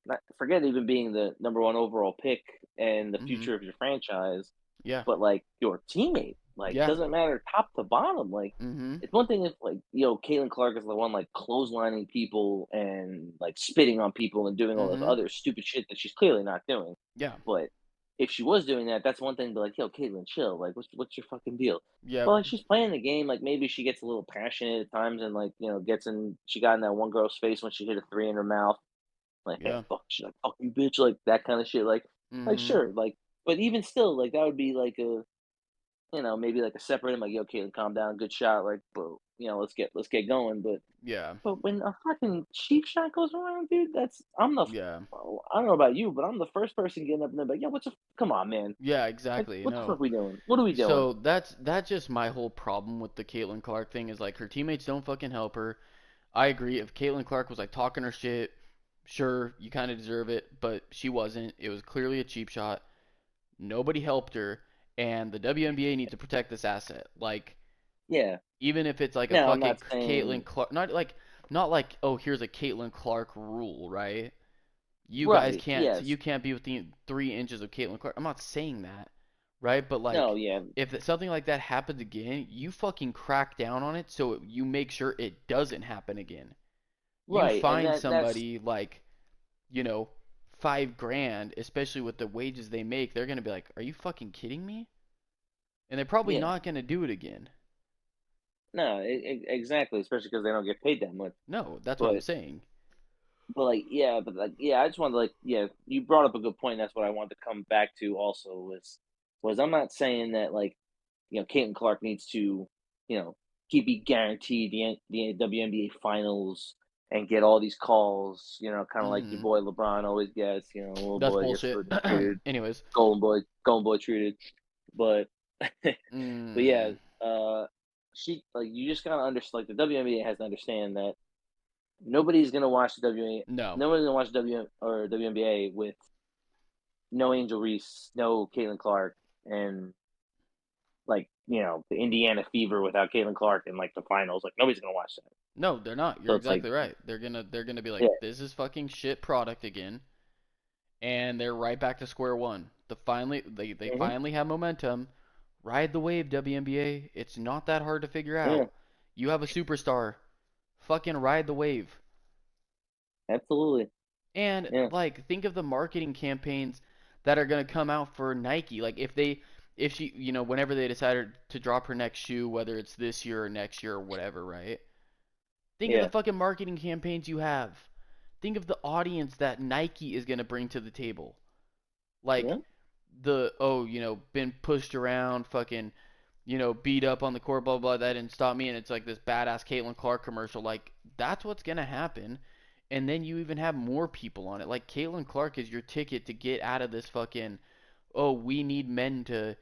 Not forget even being the number one overall pick and the Mm hmm. future of your franchise, Yeah. but like your teammate, like Yeah. doesn't matter top to bottom. Like Mm hmm. it's one thing if like Caitlin Clark is the one like clotheslining people and like spitting on people and doing Mm all this hmm. other stupid shit that she's clearly not doing. Yeah. But if she was doing that, that's one thing to be like, Caitlin, chill. Like, what's your fucking deal? Yeah. But like, she's playing the game. Like, maybe she gets a little passionate at times, and like, gets in. She got in that one girl's face when she hit a three in her mouth. Like, hey, Yeah. fuck, she's like, fuck you, bitch. Like that kind of shit. Mm Like hmm. sure. Like, but even still, like that would be like a, maybe like a separate. I'm like, Caitlin, calm down, good shot. Like, bro, let's get going. Yeah. But when a fucking cheap shot goes around, dude, I'm the Yeah. well, I don't know about you, but I'm the first person getting up and like, come on, man. Yeah, Like, exactly. what the No. fuck we doing? What are we doing? So that's just my whole problem with the Caitlyn Clark thing is like her teammates don't fucking help her. I agree. If Caitlyn Clark was like talking her shit, sure, you kind of deserve it, but she wasn't. It was clearly a cheap shot. Nobody helped her, and the WNBA needs to protect this asset. Like, Yeah. even if it's like a Now, I'm fucking not saying Caitlyn Clark, not like oh here's a Caitlyn Clark rule, right? You guys right. can't, so Yes. you can't be within 3 inches of Caitlyn Clark. I'm not saying that, right? But No. like, Yeah. if something like that happens again, you fucking crack down on it so you make sure it doesn't happen again. You Right. And find that's somebody like, you know, 5 grand, especially with the wages they make, they're gonna be like, "Are you fucking kidding me?" And they're probably yeah. not gonna do it again. No. Exactly. Especially because they don't get paid that much. No, that's what I'm But saying. I just wanted to you brought up a good point. That's what I wanted to come back to. Also was I'm not saying that like Caitlin Clark needs to, you know, be guaranteed the WNBA finals and get all these calls, kind of like your Hmm. boy LeBron always gets, little That's boy gets bullshit. treated, Anyways. golden boy treated. But, but yeah, Mm, she like you just gotta understand. Like the WNBA has to understand that nobody's gonna watch the WNBA. no. Nobody's gonna watch W or WNBA with no Angel Reese, no Caitlin Clark, and like the Indiana Fever without Caitlin Clark in like the finals. Like nobody's gonna watch that. No, they're not. So You're it's like exactly right. They're gonna be yeah, like, this is fucking shit product again, and they're right back to square one. They hmm, finally have momentum. Ride the wave, WNBA. It's not that hard to figure yeah, out. You have a superstar. Fucking ride the wave. absolutely, And yeah, like, think of the marketing campaigns that are gonna come out for Nike. Like, if she, whenever they decided to drop her next shoe, whether it's this year or next year or whatever, right? Think of the yeah, fucking marketing campaigns you have. Think of the audience that Nike is gonna bring to the table. yeah, Like oh, been pushed around, fucking, beat up on the court, blah blah. That didn't stop me, and it's like this badass Caitlyn Clark commercial. Like, that's what's gonna happen, and then you even have more people on it. Like Caitlyn Clark is your ticket to get out of this fucking, oh, we need men to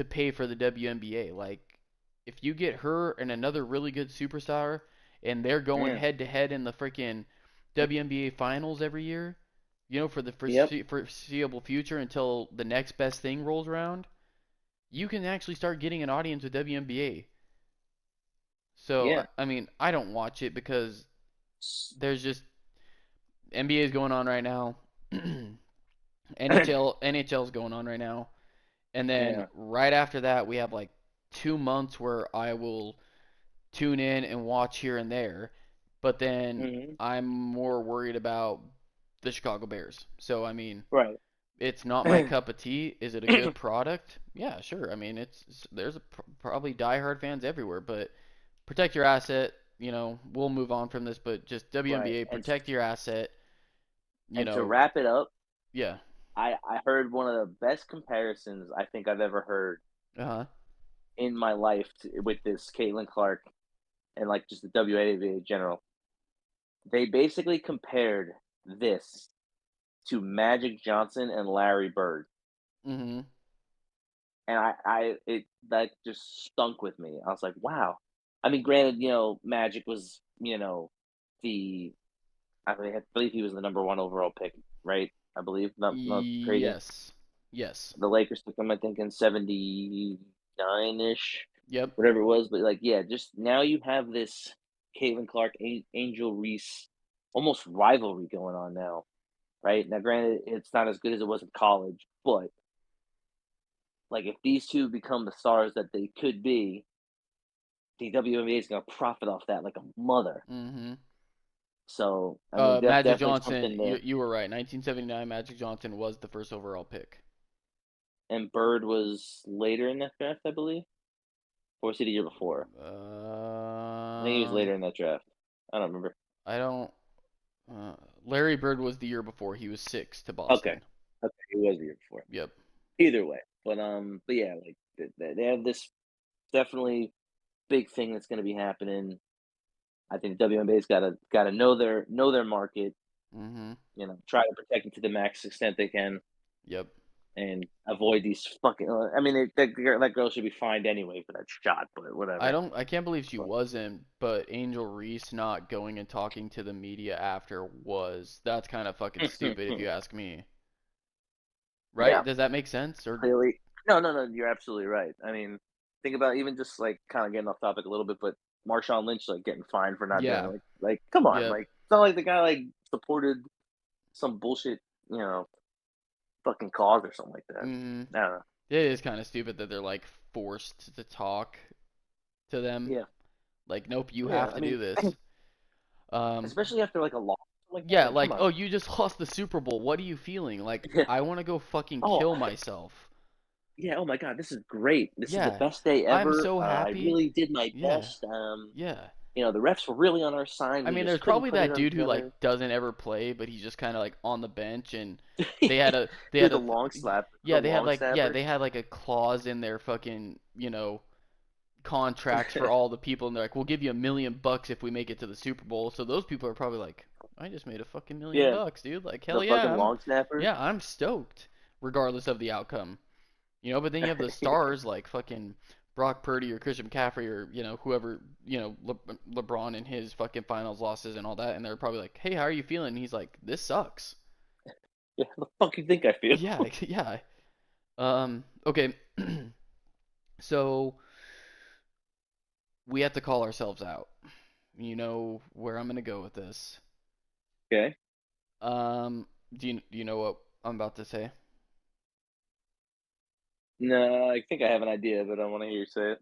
pay for the WNBA. Like, if you get her and another really good superstar, and they're going Yeah. head to head in the freaking WNBA finals every year, for the Yep. foreseeable future until the next best thing rolls around, you can actually start getting an audience with WNBA. So, Yeah. I mean, I don't watch it because there's just NBA is going on right now. NHL's going on right now. And then Yeah. right after that, we have like 2 months where I will tune in and watch here and there. But then Hmm. I'm more worried about the Chicago Bears. So, I mean, Right. it's not my cup of tea. Is it a good product? Yeah, sure. I mean, there's probably diehard fans everywhere, but protect your asset. We'll move on from this, but just Right. WNBA, protect your asset. You And to know, wrap it up, yeah. I heard one of the best comparisons I think I've ever heard Uh huh. in my life with this Caitlin Clark and like just the WNBA in general. They basically compared this to Magic Johnson and Larry Bird, Mhm. and it that just stunk with me. I was like, wow. I mean, granted, Magic was the I believe he was the number one overall pick, right? I believe not crazy. Yes. Yes. The Lakers took him, I think, in '79 ish, Yep. whatever it was. But like, yeah, just now you have this Caitlin Clark, Angel Reese, almost rivalry going on now, right? Now, granted, it's not as good as it was in college, but like if these two become the stars that they could be, the WNBA is going to profit off that like a mother. Mhm. So, I mean, Magic definitely Johnson, something you to. you were right. 1979, Magic Johnson was the first overall pick. And Bird was later in that draft, I believe, or was he the year before? I think he was Um, later in that draft. I don't remember. I don't. Uh, Larry Bird was the year before. He was six to Okay, Boston. okay, he was the year before. Yep. Either way, but yeah, like they have this definitely big thing that's going to be happening. I think WNBA's got to know their market. Mhm. Try to protect it to the max extent they can, Yep. and avoid these fucking. I mean, that girl should be fined anyway for that shot, but I whatever. don't. I can't believe she But wasn't. But Angel Reese not going and talking to the media after was. That's kind of fucking stupid if you ask me. Right? yeah, Does that make sense? Or clearly, no, no, no. You're absolutely right. I mean, think about even just like kind of getting off topic a little bit, but Marshawn Lynch like getting fined for not doing yeah. it. Like come on, Yep. like it's not like the guy like supported some bullshit, you know, fucking cause or something like that. Mhm. I don't know. It is kind of stupid that they're like forced to talk to them. Yeah, Like, nope, you yeah. have I to do mean, this. Um, especially after like a loss like that. yeah, Like, come like, on. oh, you just lost the Super Bowl. What are you feeling? Like, Yeah. I want to go fucking Oh, kill myself. yeah. Oh my God, this is great. This is the Yeah, best day I'm ever. so I happy. really did my Yeah, best. yeah. The refs were really on our side. I We mean, just there's couldn't probably put it that on dude who like together. doesn't ever play, but he's just kind of like on the bench, and they had You're a they had the a long slap, the yeah, long they snapper. had like a clause in their fucking contracts for all the people, and they're like, we'll give you $1 million if we make it to the Super Bowl. So those people are probably like, I just made a fucking million Yeah, bucks, dude. Like, hell the fucking yeah, long snapper. I'm stoked, regardless of the outcome. But then you have the stars like fucking Brock Purdy or Christian McCaffrey or whoever LeBron and his fucking finals losses and all that, and they're probably like, hey, how are you feeling? And he's like, this sucks. Yeah, how the fuck you think I feel? Yeah, yeah. Okay. So we have to call ourselves out. You know where I'm gonna go with this. Okay. Do you know what I'm about to say? No, I think I have an idea, but I want to hear you say it.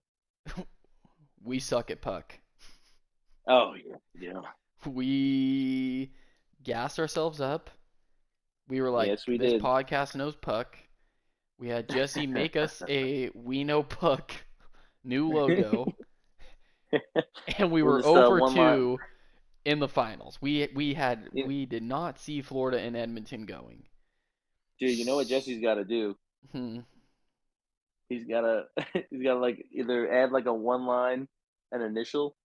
We suck at puck. Oh yeah, yeah. We gassed ourselves up. We were like, Yes, we this did. podcast knows puck. We had Jesse make us a We Know Puck new logo, and we We'll were just over one line. 2 in the finals. We had You, we did not see Florida and Edmonton going. dude, you know what Jesse's got to do? Hmm. He's got to he's got to like either add like a one line, an initial,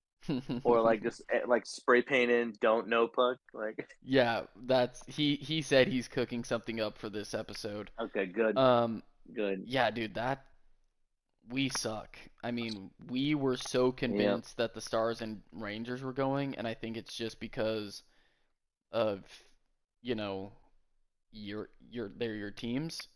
or like just like spray paint in "Don't know puck." Like, Yeah, that's he said he's cooking something up for this episode. okay, good, Um, good. yeah, dude, that we suck. I mean, we were so Yeah, convinced that the Stars and Rangers were going, and I think it's just because of, you know, they're your teams.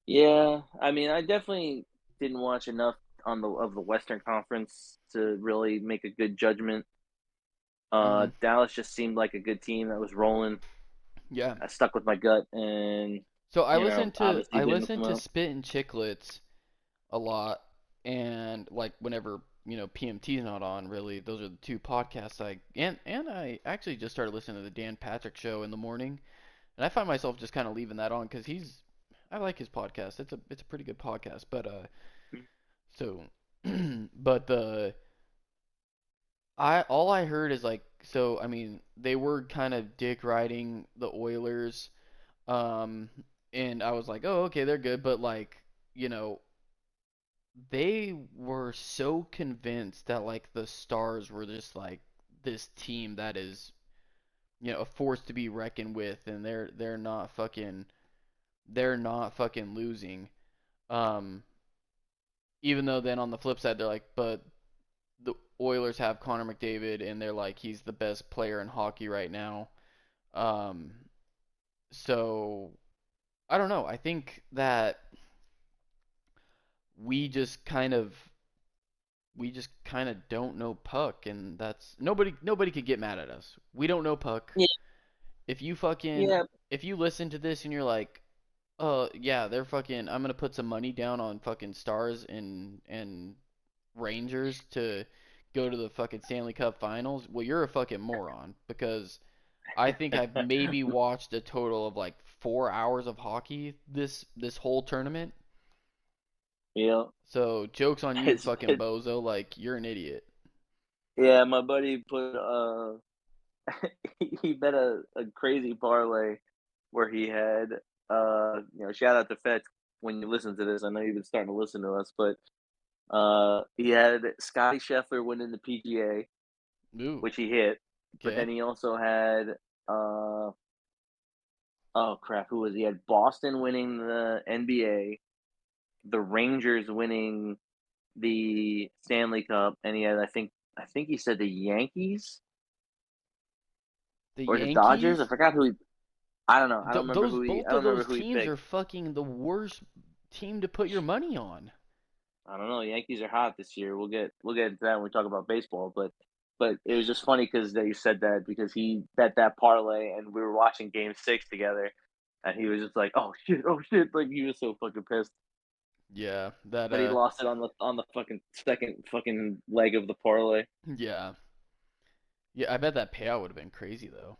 yeah. I mean, I definitely didn't watch enough on the Western Conference to really make a good judgment. Hmm. Dallas just seemed like a good team that was rolling. Yeah. I stuck with my gut, and So obviously I didn't listened come to out. Spit and Chicklets a lot, and like whenever PMT's not on, really, those are the two podcasts and I actually just started listening to the Dan Patrick Show in the morning, and I find myself just kind of leaving that on because I like his podcast. It's a pretty good podcast, but so but the I all I heard is like so I mean they were kind of dick riding the Oilers, um, and I was like, oh, okay, they're good, but like, you know, they were so convinced that like the Stars were just like this team that is, a force to be reckoned with, and they're not fucking losing. Um, even though then on the flip side they're like, but the Oilers have Connor McDavid, and they're like he's the best player in hockey right now. Um, so I don't know. I think that we just kind of we just kind of don't know puck, and that's nobody could get mad at us. We don't know puck. Yeah, If you fucking yeah, if you listen to this and you're like, "Oh, yeah, they're fucking I'm going to put some money down on fucking Stars and Rangers to go to the fucking Stanley Cup Finals." Well, you're a fucking moron because I think I've maybe watched a total of like 4 hours of hockey this whole tournament. yeah. So, joke's on you, It's, fucking bozo, like you're an idiot. yeah, my buddy put he bet a crazy parlay where he had shout out to Fetch when you listen to this. I know you've been starting to listen to us, but he had Scotty Scheffler winning the PGA, Ooh, which he hit, but okay. then he also had uh oh crap, who was he had Boston winning the NBA, the Rangers winning the Stanley Cup, and he had I think he said the Yankees The or the Dodgers. I Yankees, forgot who he. I don't know. I don't remember those who he. I both don't of remember those who he teams are picked. fucking the worst team to put your money on. I don't know. Yankees are hot this year. We'll get into that when we talk about baseball. But it was just funny because that you said that because he bet that parlay and we were watching Game 6 together, and he was just like, oh shit, like he was so fucking pissed Yeah, that that he lost it on the fucking second fucking leg of the parlay. yeah. Yeah, I bet that payout would have been crazy though.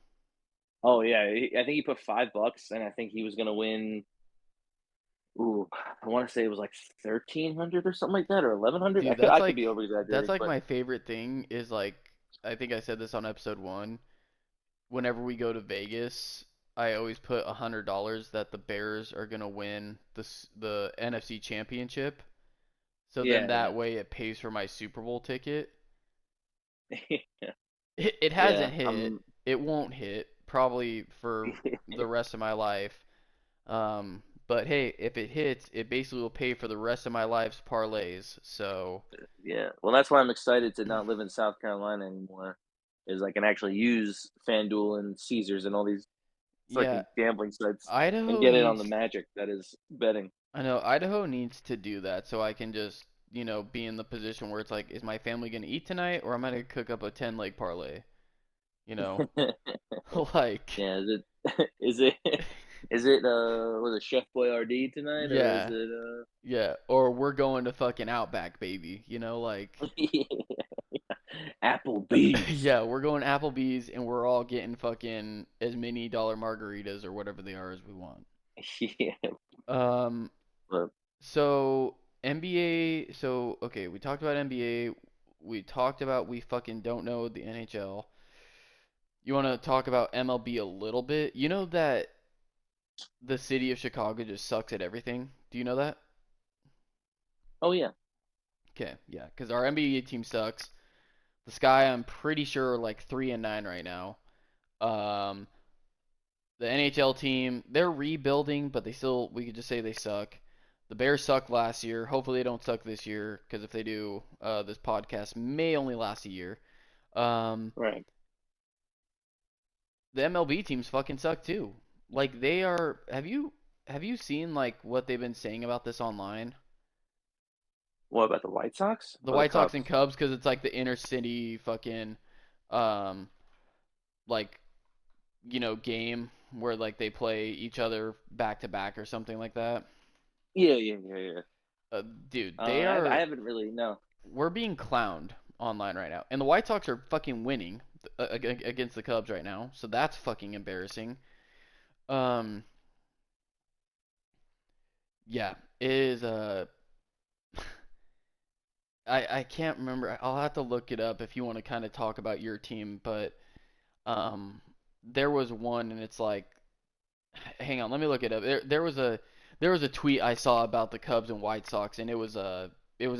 Oh yeah, I think he put $5, and I think he was gonna win. Ooh, I want to say it was like 1,300 or something like that, or 1,100. I Dude, could I could be over that's exaggerating, like but my favorite thing is like I think I said this on episode 1. Whenever we go to Vegas, I always put $100 that the Bears are gonna win the NFC Championship. So then yeah, that way it pays for my Super Bowl ticket. yeah, It yeah. hasn't hit. It won't hit probably for the rest of my life. But hey, if it hits, it basically will pay for the rest of my life's parlays. So Yeah. Well, that's why I'm excited to not live in South Carolina anymore. Is I can actually use FanDuel and Caesars and all these yeah, freaking gambling sites and Idaho get in on the needs. magic that is betting. I know Idaho needs to do that so I can just be in the position where it's like, is my family gonna eat tonight, or am I gonna cook up a 10 leg parlay? You know, like Yeah. Is it? Is it? Is it? Was it Chef Boyardee tonight, or is yeah, it? yeah, or we're going to fucking Outback, baby. Like. Applebee's. Yeah, we're going Applebee's and we're all getting fucking as many dollar margaritas or whatever they are as we want. Yeah. Um, But so NBA, so okay, we talked about NBA. We talked about we fucking don't know the NHL. You want to talk about MLB a little bit? You know that the city of Chicago just sucks at everything. Do you know that? oh yeah. Okay, yeah, because our NBA team sucks. The Sky, I'm pretty sure, are like 3-9 right now. Um, the NHL team, they're rebuilding, but we could just say they suck. The Bears sucked last year. Hopefully they don't suck this year, because if they do, this podcast may only last a year. Um, Right. the MLB teams fucking suck too. Like they are. Have you seen like what they've been saying about this online? What about the White Sox The or the White Sox and Cubs? Cubs, because it's like the inner city fucking, um, like game where like they play each other back to back or something like that. Yeah, yeah, yeah, yeah. Dude, I haven't really no. we're being clowned online right now, and the White Sox are fucking winning against the Cubs right now, so that's fucking embarrassing. Um, yeah, it is. I can't remember. I'll have to look it up if you want to kind of talk about your team, but um, there was one, and it's like, hang on, let me look it up. There was a tweet I saw about the Cubs and White Sox, and it was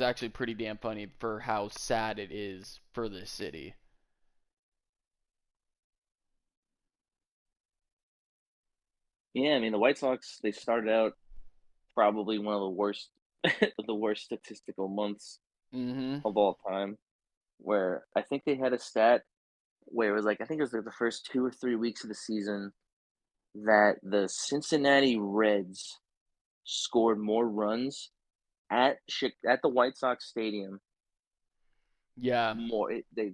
actually pretty damn funny for how sad it is for this city. Yeah, I mean the White Sox, they started out probably one of the worst the worst statistical months Mm-hmm. of all time, where I think they had a stat where it was like I think it was like the first 2 or 3 weeks of the season that the Cincinnati Reds scored more runs at the White Sox Stadium. Yeah,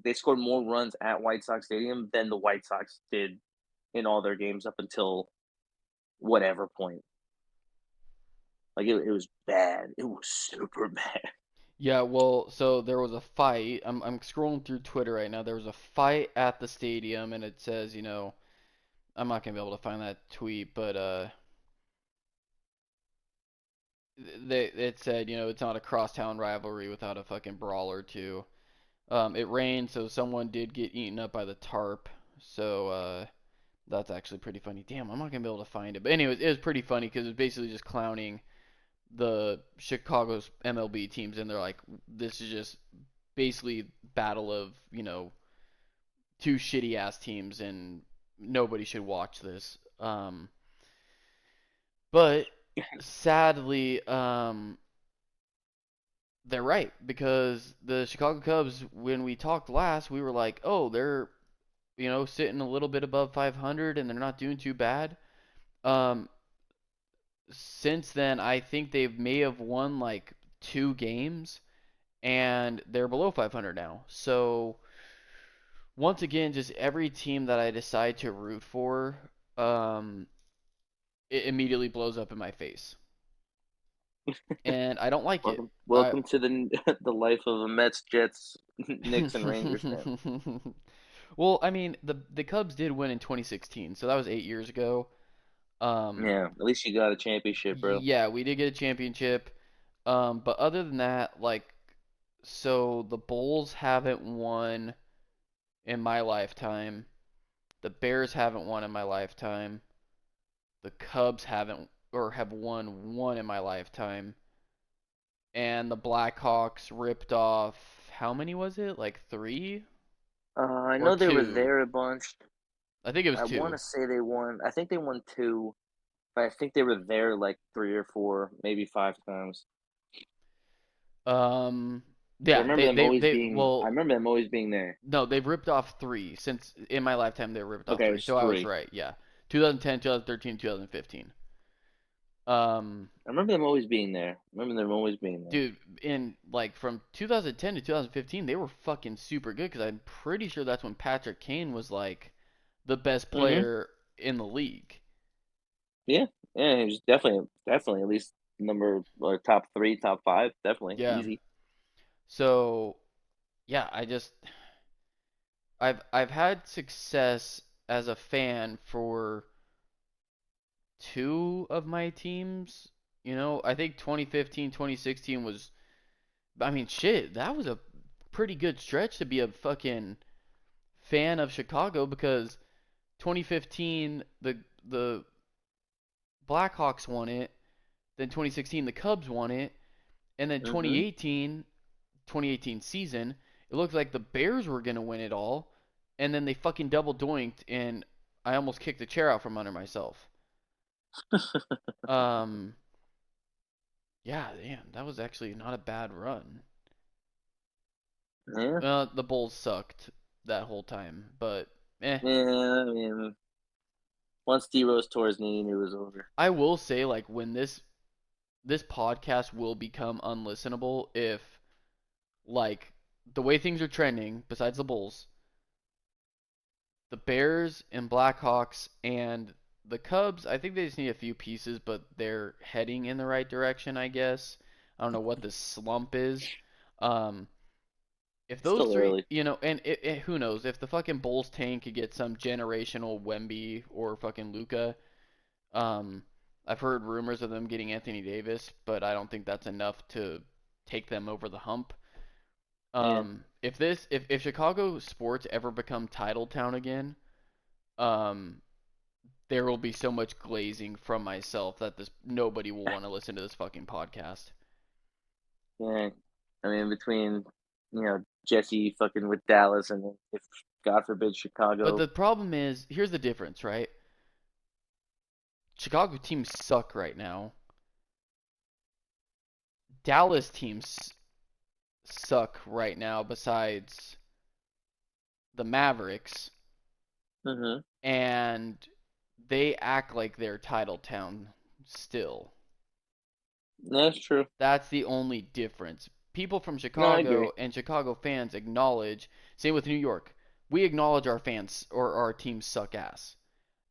They scored more runs at White Sox Stadium than the White Sox did in all their games up until whatever point. Like it was bad. It was super bad. yeah. Well, so there was a fight. I'm scrolling through Twitter right now. There was a fight at the stadium, and it says, I'm not gonna be able to find that tweet, but it said, it's not a crosstown rivalry without a fucking brawl or two. It rained, so someone did get eaten up by the tarp. So that's actually pretty funny. Damn, I'm not gonna be able to find it. But anyways, it was pretty funny because it's basically just clowning the Chicago's MLB teams, and they're like, this is just basically battle of two shitty ass teams, and nobody should watch this. But sadly, they're right because the Chicago Cubs, when we talked last, we were like, oh, they're sitting a little bit above 500 and they're not doing too bad. Um, since then, I think they may have won like 2 games and they're below 500 now. So once again, just every team that I decide to root for, um, it immediately blows up in my face, and I don't like it. I Welcome to the the life of a Mets, Jets, Knicks, and Rangers fan. Well, I mean, the Cubs did win in 2016, so that was 8 years ago. Um, Yeah, at least you got a championship, bro. yeah, we did get a championship. But other than that, like, so the Bulls haven't won in my lifetime. The Bears haven't won in my lifetime. The Cubs haven't or have won one in my lifetime. And the Blackhawks ripped off, how many was it? Like three I or know they were two? there a bunch. I think it was I want two. to say they won. I think they won two, but I think they were there like 3 or 4, maybe 5 times. Um, 'Cause yeah, I well, remember them always being there. no, they've ripped off three since in my lifetime they ripped off Okay, it three. was So I was three. right. Yeah, 2010, 2013, 2015. Um, I remember them always being there. I remember them always being there. dude, in like from 2010 to 2015, they were fucking super good because I'm pretty sure that's when Patrick Kane was like the best Mm-hmm. player in the league. Yeah, yeah, he was definitely at least number or top three, top five, definitely Yeah. easy. So yeah, I've had success as a fan for two of my teams. I think 2015, 2016 was, I mean, shit, that was a pretty good stretch to be a fucking fan of Chicago because 2015 the Blackhawks won it, then 2016 the Cubs won it, and then Mm-hmm. 2018 season It looked like the Bears were gonna win it all, and then they fucking double doinked, and I almost kicked the chair out from under myself. Um, yeah, damn, that was actually not a bad run. Yeah. The Bulls sucked that whole time, but eh. Yeah, I mean, once D Rose tore his knee, it was over. I will say, like, when this podcast will become unlistenable if, like, the way things are trending, besides the Bulls, the Bears and Blackhawks and the Cubs, I think they just need a few pieces, but they're heading in the right direction, I guess. I don't know what the slump is. Um, if those Still three, early. and who knows, if the fucking Bulls tank could get some generational Wemby or fucking Luca, um, I've heard rumors of them getting Anthony Davis, but I don't think that's enough to take them over the hump. Yeah. If Chicago sports ever become title town again, um, there will be so much glazing from myself that this nobody will want to listen to this fucking podcast. Yeah. I mean, between, Jesse fucking with Dallas and if, God forbid, But Chicago. the problem is, here's the difference, right? Chicago teams suck right now. Dallas teams suck right now besides the Mavericks, Mm-hmm. and they act like they're title town still. That's true. That's the only difference. People from No, I agree. Chicago and Chicago fans acknowledge, same with New York, we acknowledge our fans or our teams suck ass.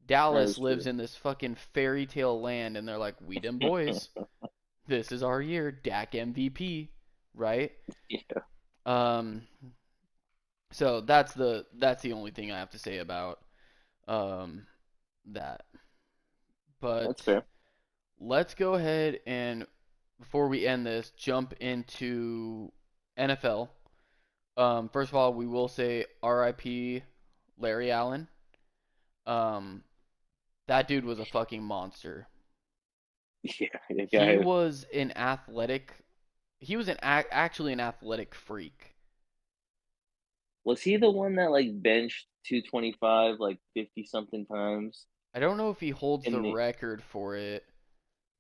That Dallas is lives true. in this fucking fairy tale land and they're like, we them boys. This is our year. Dak MVP, right? Yeah, Um, so that's the only thing I have to say about um that. that's But fair. let's go ahead and before we end this, jump into NFL. First of all, we will say R.I.P. Larry Allen. Um, that dude was a fucking monster. Yeah, the He guy. was an athletic. He was actually an athletic freak. Was he the one that like benched 225 like 50 something times I don't know if he holds the in the record for it.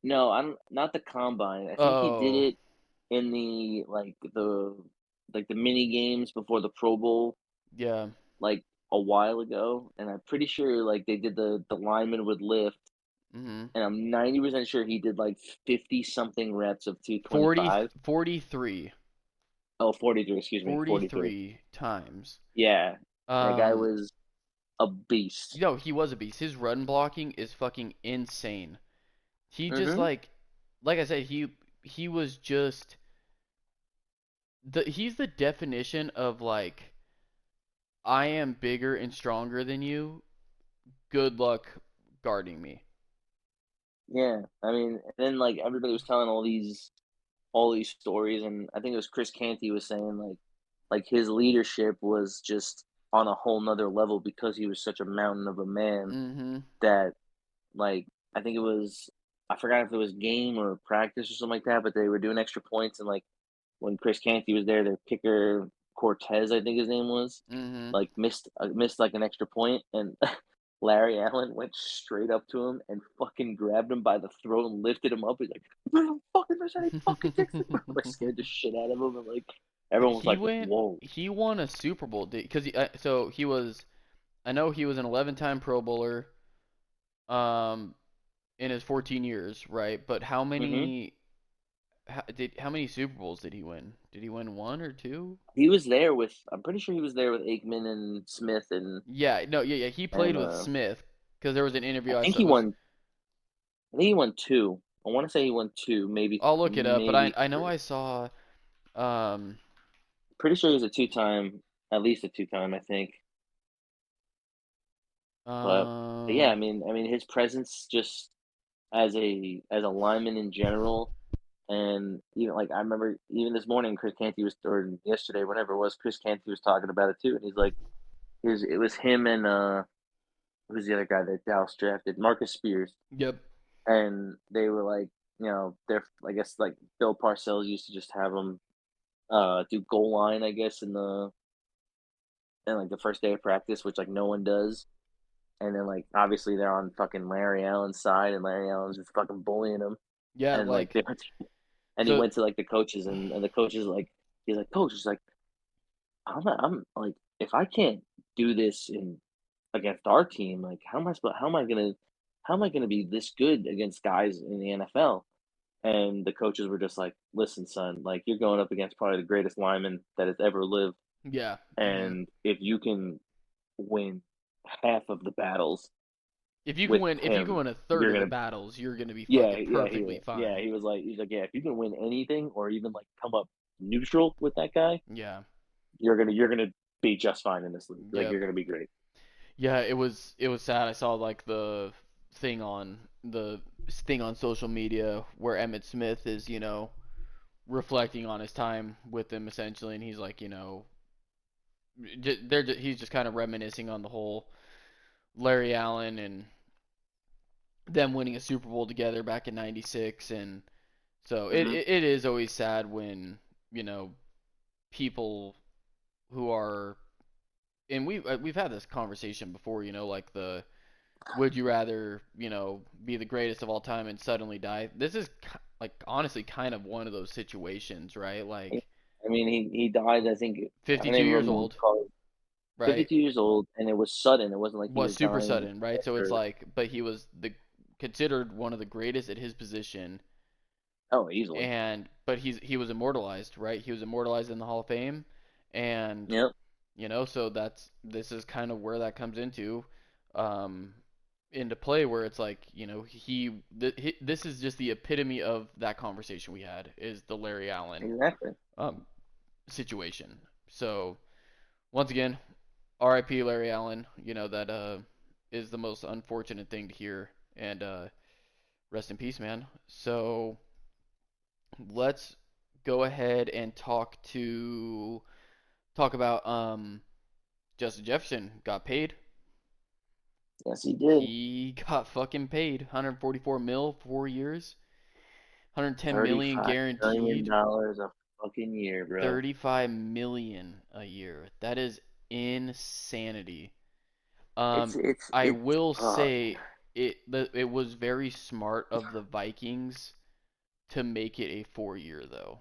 No, I'm not the combine. I think he did Oh, it in the mini games before the Pro Bowl yeah. like a while ago, and I'm pretty sure like they did the lineman would lift, Mhm. and I'm 90% sure he did like 50 something reps of 40 225. 43. Oh, 43, excuse me, 43. 43 times. Yeah, that guy Um, was a beast. he was a beast. His run blocking is fucking insane. He just Mm-hmm. like I said, he was just he's the definition of like I am bigger and stronger than you. Good luck guarding me. Yeah, I mean, and then like everybody was telling all these stories, and I think it was Chris Canty was saying like his leadership was just on a whole nother level because he was such a mountain of a man Mhm. that like I think it was I forgot if it was game or practice or something like that, but they were doing extra points, and like when Chris Canty was there, their kicker Cortez, I think his name was, Mhm. like missed like an extra point, and Larry Allen went straight up to him and fucking grabbed him by the throat and lifted him up. He's like, "You fucking miss any fucking kicks!" Like scared the shit out of him, and like everyone was he like, went "Whoa, he won a Super Bowl because so he was I know he was an 11-time Pro Bowler um in his 14 years, right? But mm-hmm." how many Super Bowls did he win? Did he win one or two? He was there with. I'm pretty sure he was there with Aikman and Smith Yeah, no, yeah, yeah. He played with and Smith because there was an I interview I think saw. he won. I think he won two. I want to say he won two, I'll look it up, but I maybe I know three. I saw um Pretty sure he was a two-time, at least a two-time, I think. But yeah, um I mean, his presence just as a lineman in general, and even like I remember even this morning, Chris Canty was or yesterday, whatever it was, Chris Canty was talking about it too, and he's like, it was him and who's the other guy that Dallas drafted, Marcus Spears, yep. and they were like, they're I guess like Bill Parcells used to just have them do goal line, I guess, in like the first day of practice, which like no one does. And then like obviously they're on fucking Larry Allen's side, and Larry Allen's just fucking bullying him. Yeah, And like like they and he so. went to like the coaches, and the coaches like he's like, coach, he's like, I'm like, if I can't do this in against our team, like how am I gonna be this good against guys in the NFL? And the coaches were just like, listen, son, like you're going up against probably the greatest lineman that has ever lived, Yeah. Hmm. and if you can win half of the battles with If you can him, win a third you're of the gonna battles, you're gonna be yeah, fucking perfectly fine. he's like, yeah, if you can win anything or even like come up neutral with that guy, Yeah. you're gonna be just fine in this league. Like Yep. you're gonna be great. Yeah, it was sad. I saw like thing on the thing on social media where Emmett Smith is, reflecting on his time with them essentially, and he's like, he's just kind of reminiscing on the whole Larry Allen and them winning a Super Bowl together back in '96, and so it, Hmm. it it is always sad when you know people who are, and we've had this conversation before, like the would you rather be the greatest of all time and suddenly die. This is like honestly kind of one of those situations, right? Like I mean, he died. I don't 52 even years remember what old, it called. right? 52 years old, and it was sudden. It wasn't like he Was was super dying sudden, right? So it's after. like, but he was the considered one of the greatest at his position, Oh, easily. and but he was immortalized, right? He was immortalized in the Hall of Fame, and Yep. so this is kind of where that comes um, into play, where it's like, this is just the epitome of that conversation we had is the Larry Allen Exactly. um, situation. So once again, R.I.P. Larry Allen. That is the most unfortunate thing to hear, and rest in peace, man. So let's go ahead and talk about Justin Jefferson got paid. Yes, he did. He got fucking paid 144 mil, 4 years, 110 million guaranteed, $35 million a fucking year, bro. 35 million a year. That is insanity. It's Um, it's I it's will say it was very smart of the Vikings to make it a 4 year though.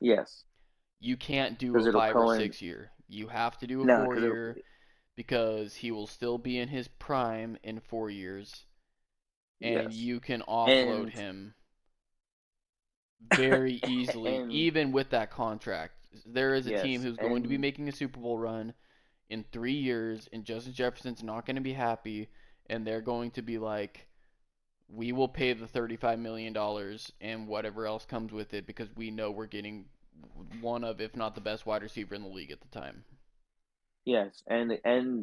yes, You can't do a because it'll 5 or Cohen. 6 year. You have to do a No, four because it'll year because he will still be in his prime in 4 years, and yes, you can offload and him very easily, and even with that contract. There is a team yes, who's going to be and making a Super Bowl run in 3 years, and Justin Jefferson's not going to be happy, and they're going to be like, we will pay the $35 million and whatever else comes with it because we know we're getting one of, if not the best wide receiver in the league at the time. yes, and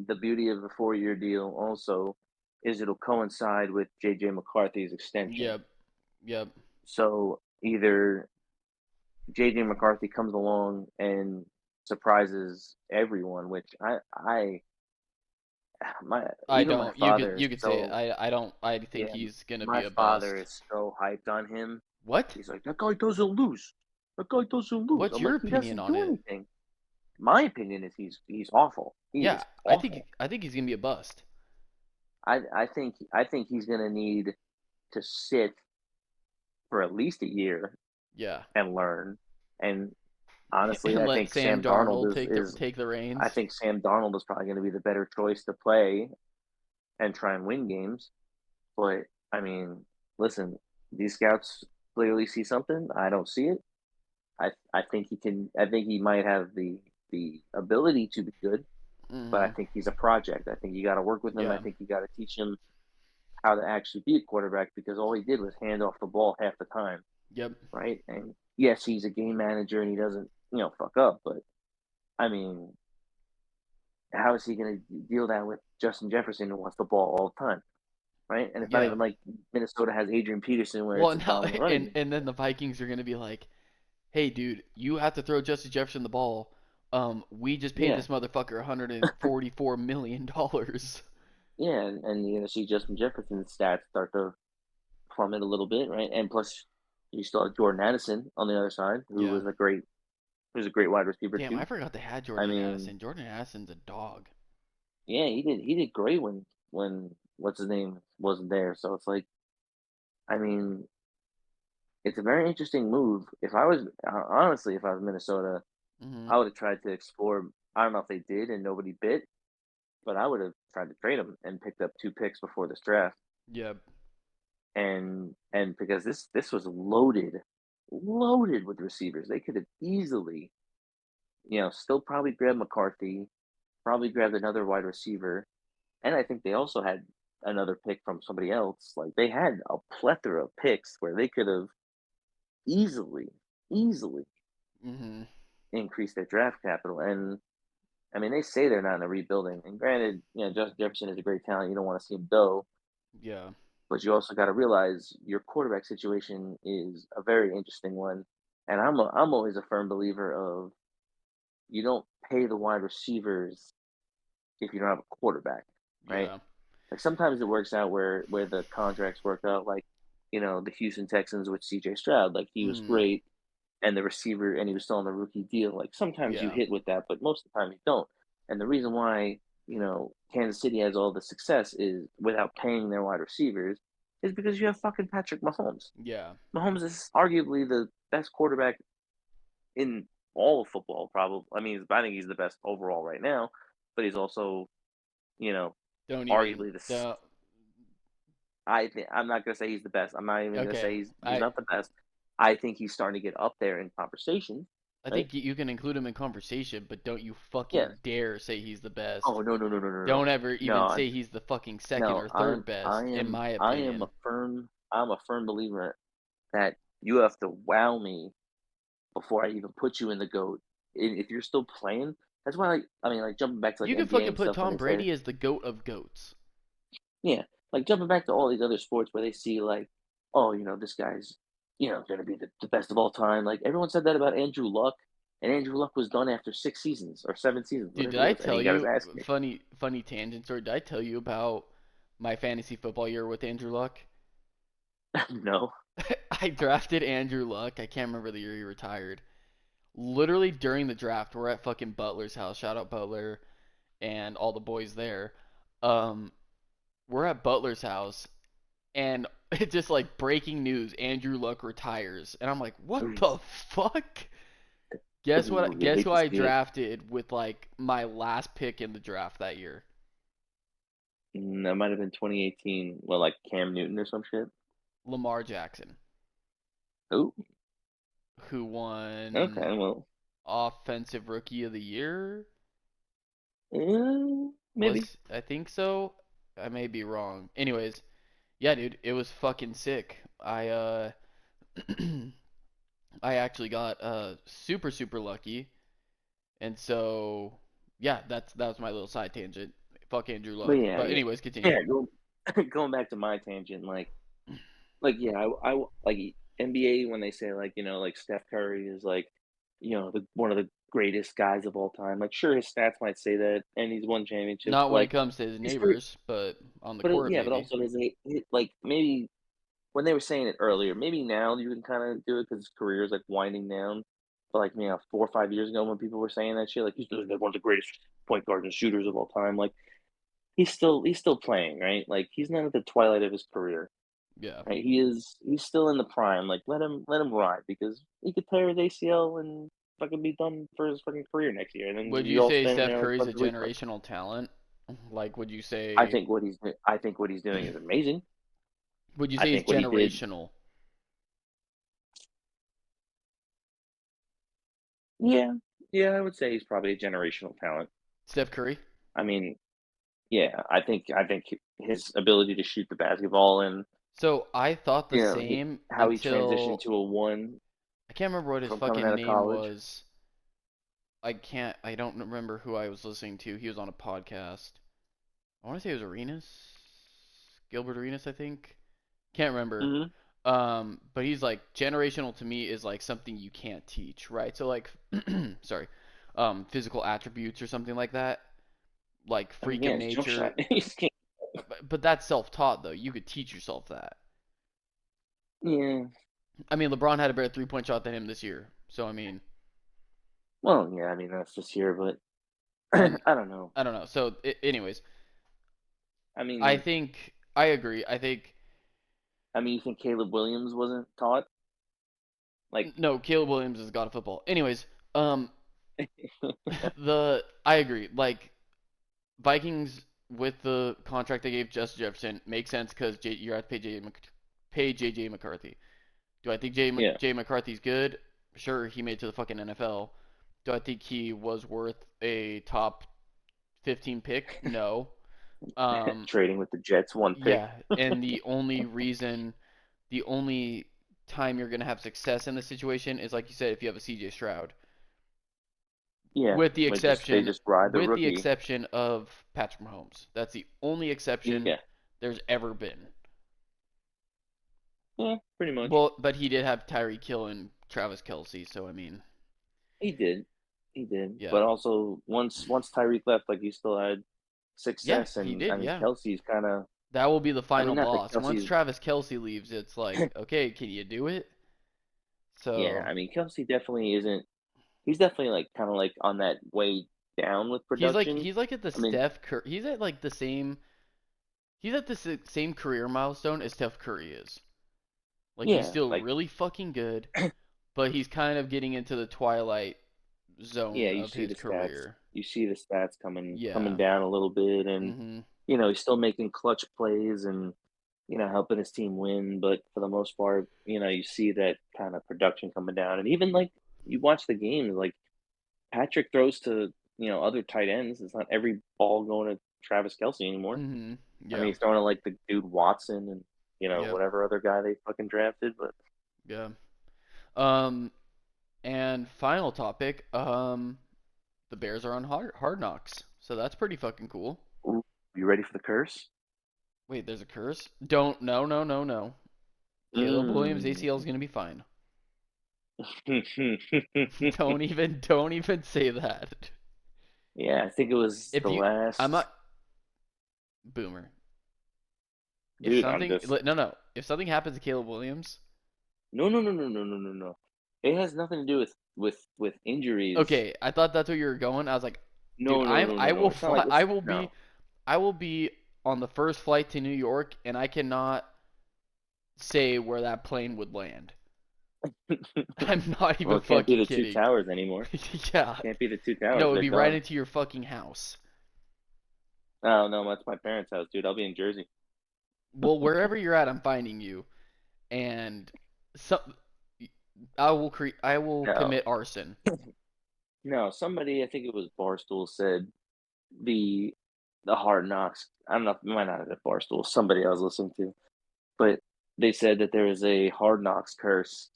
the beauty of the 4 year deal also is it'll coincide with JJ McCarthy's extension. Yep, yep. So either JJ McCarthy comes along and surprises everyone, which I my I even my don't. You could father is you could say it. so I don't. I think yeah, he's gonna be my a father bust. is so hyped on him. What? He's like, that guy doesn't lose. That guy doesn't lose. What's I'm your like, he opinion doesn't on do it? anything. My opinion is he's awful. He Yeah, is awful. I think he's gonna be a bust. I think he's gonna need to sit for at least a year Yeah, and learn. And honestly, and I let think Sam Sam Darnold Darnold is take is the I reins. think Sam Darnold is probably going to be the better choice to play and try and win games. But I mean, listen, these scouts clearly see something. I don't see it. I think he can. I think he might have the ability to be good, but I Hmm. think he's a project. I think you got to work with him. I Yeah. think you got to teach him how to actually be a quarterback because all he did was hand off the ball half the time, Yep. right? And yes, he's a game manager and he doesn't, fuck up. But I mean, how is he going to deal that with Justin Jefferson who wants the ball all the time, right? And it's not Yeah. even like Minnesota has Adrian Peterson where Well, it's a now dominant running game. and then the Vikings are gonna be like, hey, dude, you have to throw Justin Jefferson the ball. We just paid Yeah, this motherfucker $144 million. yeah, and you're going to see Justin Jefferson's stats start to plummet a little bit, right? And plus, you still have Jordan Addison on the other side, who Yeah. was a great who's a great wide receiver Damn, I too. forgot they had I Jordan mean, Addison. Jordan Addison's a dog. yeah, he did great when what's his name wasn't there. So it's like, I mean, it's a very interesting move. If I was honestly, if I was Minnesota, Mhm. I would have tried to explore. I don't know if they did and nobody bit, but I would have tried to trade him and picked up 2 picks before this draft. Yep. And because this was loaded with receivers, they could have easily, still probably grabbed McCarthy, probably grabbed another wide receiver, and I think they also had another pick from somebody else. Like they had a plethora of picks where they could have easily Mhm. increased their draft capital. And I mean, they say they're not in a rebuilding. And granted, Justin Jefferson is a great talent. You don't want to see him go, Yeah. but you also got to realize your quarterback situation is a very interesting one. And I'm always a firm believer of you don't pay the wide receivers if you don't have a quarterback, right? Yeah. Like sometimes it works out where the contracts work out, like the Houston Texans with C.J. Stroud, like he was Mhm. great, and the receiver, and he was still on the rookie deal. Like sometimes you Yeah. hit with that, but most of the time you don't. And the reason why Kansas City has all the success is without paying their wide receivers is because you have fucking Patrick Mahomes. Yeah. Mahomes is arguably the best quarterback in all of football. Probably, I mean, I think he's the best overall right now, but he's also you know Don't even. arguably the Don't. I'm not gonna say he's the best. I'm not even gonna Okay. say he's I not the best. I think he's starting to get up there in conversation, I right? think you can include him in conversation, but don't you Yeah. fucking dare say he's the best. Oh no no no no no no Don't ever even no say he's the fucking second no. or third best, in my I am a opinion. firm I'm a firm believer that you have to wow me before I even put you in the goat. If you're still playing, that's why I mean like jumping back to like You could NBA fucking and put stuff when Tom they say Brady as the goat of goats. yeah, like jumping back to all these other sports where they see like, oh, this guy's, going to be the best of all time. Like everyone said that about Andrew Luck, and Andrew Luck was done after 6 seasons or 7 seasons, Dude, whatever did it I was, and tell he got his you ass kicked. funny tangent story? Did I tell you about my fantasy football year with Andrew Luck? No, I drafted Andrew Luck. I can't remember the year he retired. Literally during the draft, we're at fucking Butler's house. Shout out Butler and all the boys there. Um, we're at Butler's house, and it's just like breaking news: Andrew Luck retires, and I'm like, what ooh, the fuck? Guess what? you Guess hate who to I see it. drafted with like my last pick in the draft that year? That might have been 2018. Well, like Cam Newton or some shit. Lamar Jackson, Oh, who won okay, well, Offensive Rookie of the Year. maybe. I think so. I may be wrong. Anyways, yeah, dude, it was fucking sick. I actually got super lucky, and so yeah, that was my little side tangent. Fuck Andrew But Luck. yeah, But yeah, anyways, continue. yeah. Going back to my tangent, like yeah, I like NBA when they say like like Steph Curry is like the one of the greatest guys of all time. Like sure, his stats might say that, and he's won championships. Not But when it like comes to his his career, neighbors, but on the but court yeah, but maybe. also like maybe when they were saying it earlier, maybe now you can kind of do it because his career is like winding down. But like 4 or 5 years ago when people were saying that shit, like he's like one of the greatest point guards and shooters of all time. Like he's still playing, right? Like he's not at the twilight of his career. Yeah. Right, he's still in the prime. Like let him ride because he could tear his ACL and fucking be done for his fucking career next year, and then Would we you all say standing Steph there like a Curry's bunch a of retards. generational talent? Like, I think what he's doing is amazing. would you I say he's think what he did, generational? yeah, yeah, I would say he's probably a generational talent. Steph Curry? I mean, yeah, I think his ability to shoot the basketball and So I thought the he, same how he transitioned until to a one I can't remember what his from coming fucking out of name college. was. I don't remember who I was listening to. He was on a podcast. I want to say it was Arenas, Gilbert Arenas, I think. Can't remember. Hmm. But he's like generational to me is like something you can't teach, right? So like, sorry, physical attributes or something like that, like I mean, freak yeah, of his jump nature. shot. He's But that's self-taught though. You could teach yourself that. yeah, I mean, LeBron had a better three-point shot than him this year. So I mean, Well, yeah, I mean that's this year, but And I don't know. I don't know. So, anyways, I I mean, think I agree. you think Caleb Williams wasn't taught? Like, No, Caleb Williams is god of football. Anyways, um, I agree. Like Vikings with the contract they gave Justin Jefferson makes sense because you have to pay JJ McCarthy. Do I think yeah, Jay McCarthy's good? Sure, he made it to the fucking NFL. Do I think he was worth a top 15 pick? No. Um, trading with the Jets one pick. yeah, and the only time you're gonna have success in this situation is like you said, if you have a CJ Stroud, Yeah, with the they exception just ride the rookie. of Patrick Mahomes. That's the only exception Yeah, there's ever been. yeah, pretty much. Well, but he did have Tyreek Hill and Travis Kelsey, so I mean, He did, he did. yeah, But also, once Tyreek left, like he still had yeah, success, he and I did, mean yeah. Kelsey's kind of. That will be the I mean, final not that boss. Once Kelsey's. Travis Kelsey leaves, it's like, okay, can you do it? Yeah, So I mean Kelsey definitely isn't. He's definitely like kind of like on that way down with production. he's like at the I mean, Steph Curry. He's at the same career milestone as Steph Curry is. Like he's yeah, still like really fucking good, but he's kind of getting into the twilight yeah, zone you of see his the stats. career. You see the stats coming Yeah. down a little bit, and Mhm. he's still making clutch plays and helping his team win. But for the most part, you see that kind of production coming down, and even like you watch the games, like Patrick throws to other tight ends. It's not every ball going to Travis Kelsey anymore. Mhm. I mean, Yeah. he's throwing to like the dude Watson and Yep. whatever other guy they fucking drafted. But Yeah. Um and final topic, the Bears are on hard knocks. So that's pretty fucking cool. ooh, you ready for the curse? Wait, there's a curse? Don't no no no no. Caleb Williams Mm. ACL is going to be fine. Don't even say that. Yeah, I think it was If the you I'm last not Boomer. If dude. I'm something just no no, if something happens to Caleb Williams, no, no, no, no, no, no, no, no. It has nothing to do with injuries. okay, I thought that's where you were going. I was like, dude, No, no, no, no, I no. will It's not like fly it's no. I will be on the first flight to New York and I cannot say where that plane would land. I'm not even Well, it can't be fucking the two kidding. towers anymore. Yeah. Can't be the two No, towers. it would They're be right done. into your fucking house. Oh no, that's my parents' house, dude. I'll be in Jersey. Well, wherever you're at, I'm finding you, and some I will No, commit arson. no. Somebody, I think it was Barstool, said the the Hard Knocks. I don't know. It might not have been Barstool. Somebody I was listening to, but they said that there is a Hard Knocks curse,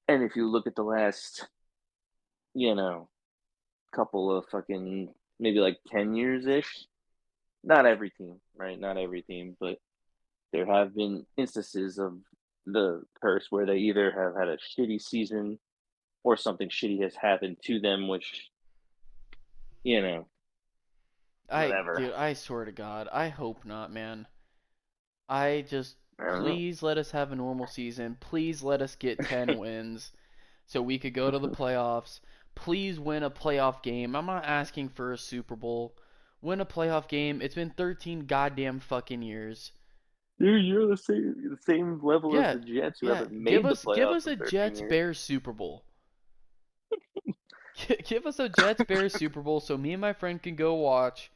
and if you look at the last, you know, couple of fucking maybe like 10 years ish, not every team, right? Not every team, but there have been instances of the curse where they either have had a shitty season or something shitty has happened to them, which, you know, whatever. Dude, I swear to God, I hope not, man. I just I don't know. please let us have a normal season. Please let us get 10 wins so we could go to the playoffs. Please win a playoff game. I'm not asking for a Super Bowl. Win a playoff game. It's been 13 goddamn fucking years. Dude, you're the same level as Yeah, the Jets who yeah. haven't made the Give playoffs us in a 13 Jets years. Bears Super Bowl. Give us a Jets Bears Super Bowl so me and my friend can go watch.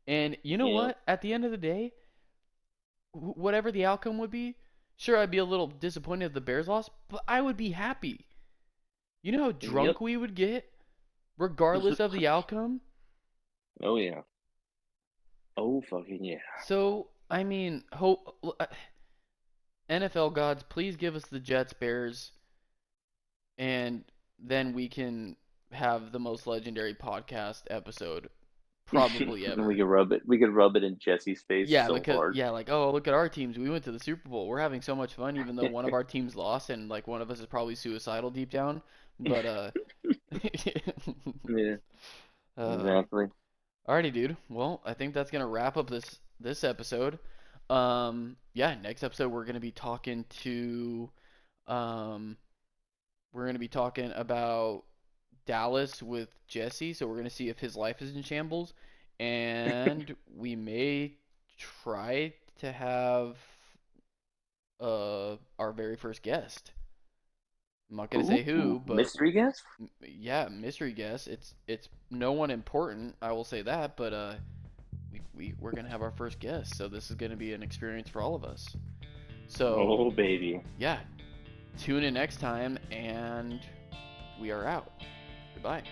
And you know Yeah. what? At the end of the day, whatever the outcome would be, sure I'd be a little disappointed if the Bears lost, but I would be happy. You know how Yep. drunk we would get regardless of the outcome? Oh yeah. Oh fucking yeah. So, I mean, hope NFL gods, please give us the Jets Bears and then we can have the most legendary podcast episode probably And we ever. could rub it. We could rub it in Jesse's face Yeah, so because hard. yeah, like oh look at our teams, we went to the Super Bowl. We're having so much fun, even though one of our teams lost, and like one of us is probably suicidal deep down. But Yeah. uh, Exactly. alrighty, dude. Well, I think that's gonna wrap up this episode. Yeah, next episode we're gonna be talking to um, we're gonna be talking about Dallas with Jesse, so we're gonna see if his life is in shambles, and we may try to have our very first guest. I'm not gonna say who, but mystery guest? yeah, mystery guest. It's no one important, I will say that, but we're gonna have our first guest, so this is gonna be an experience for all of us. So Oh, baby. yeah, tune in next time, and we are out. Goodbye.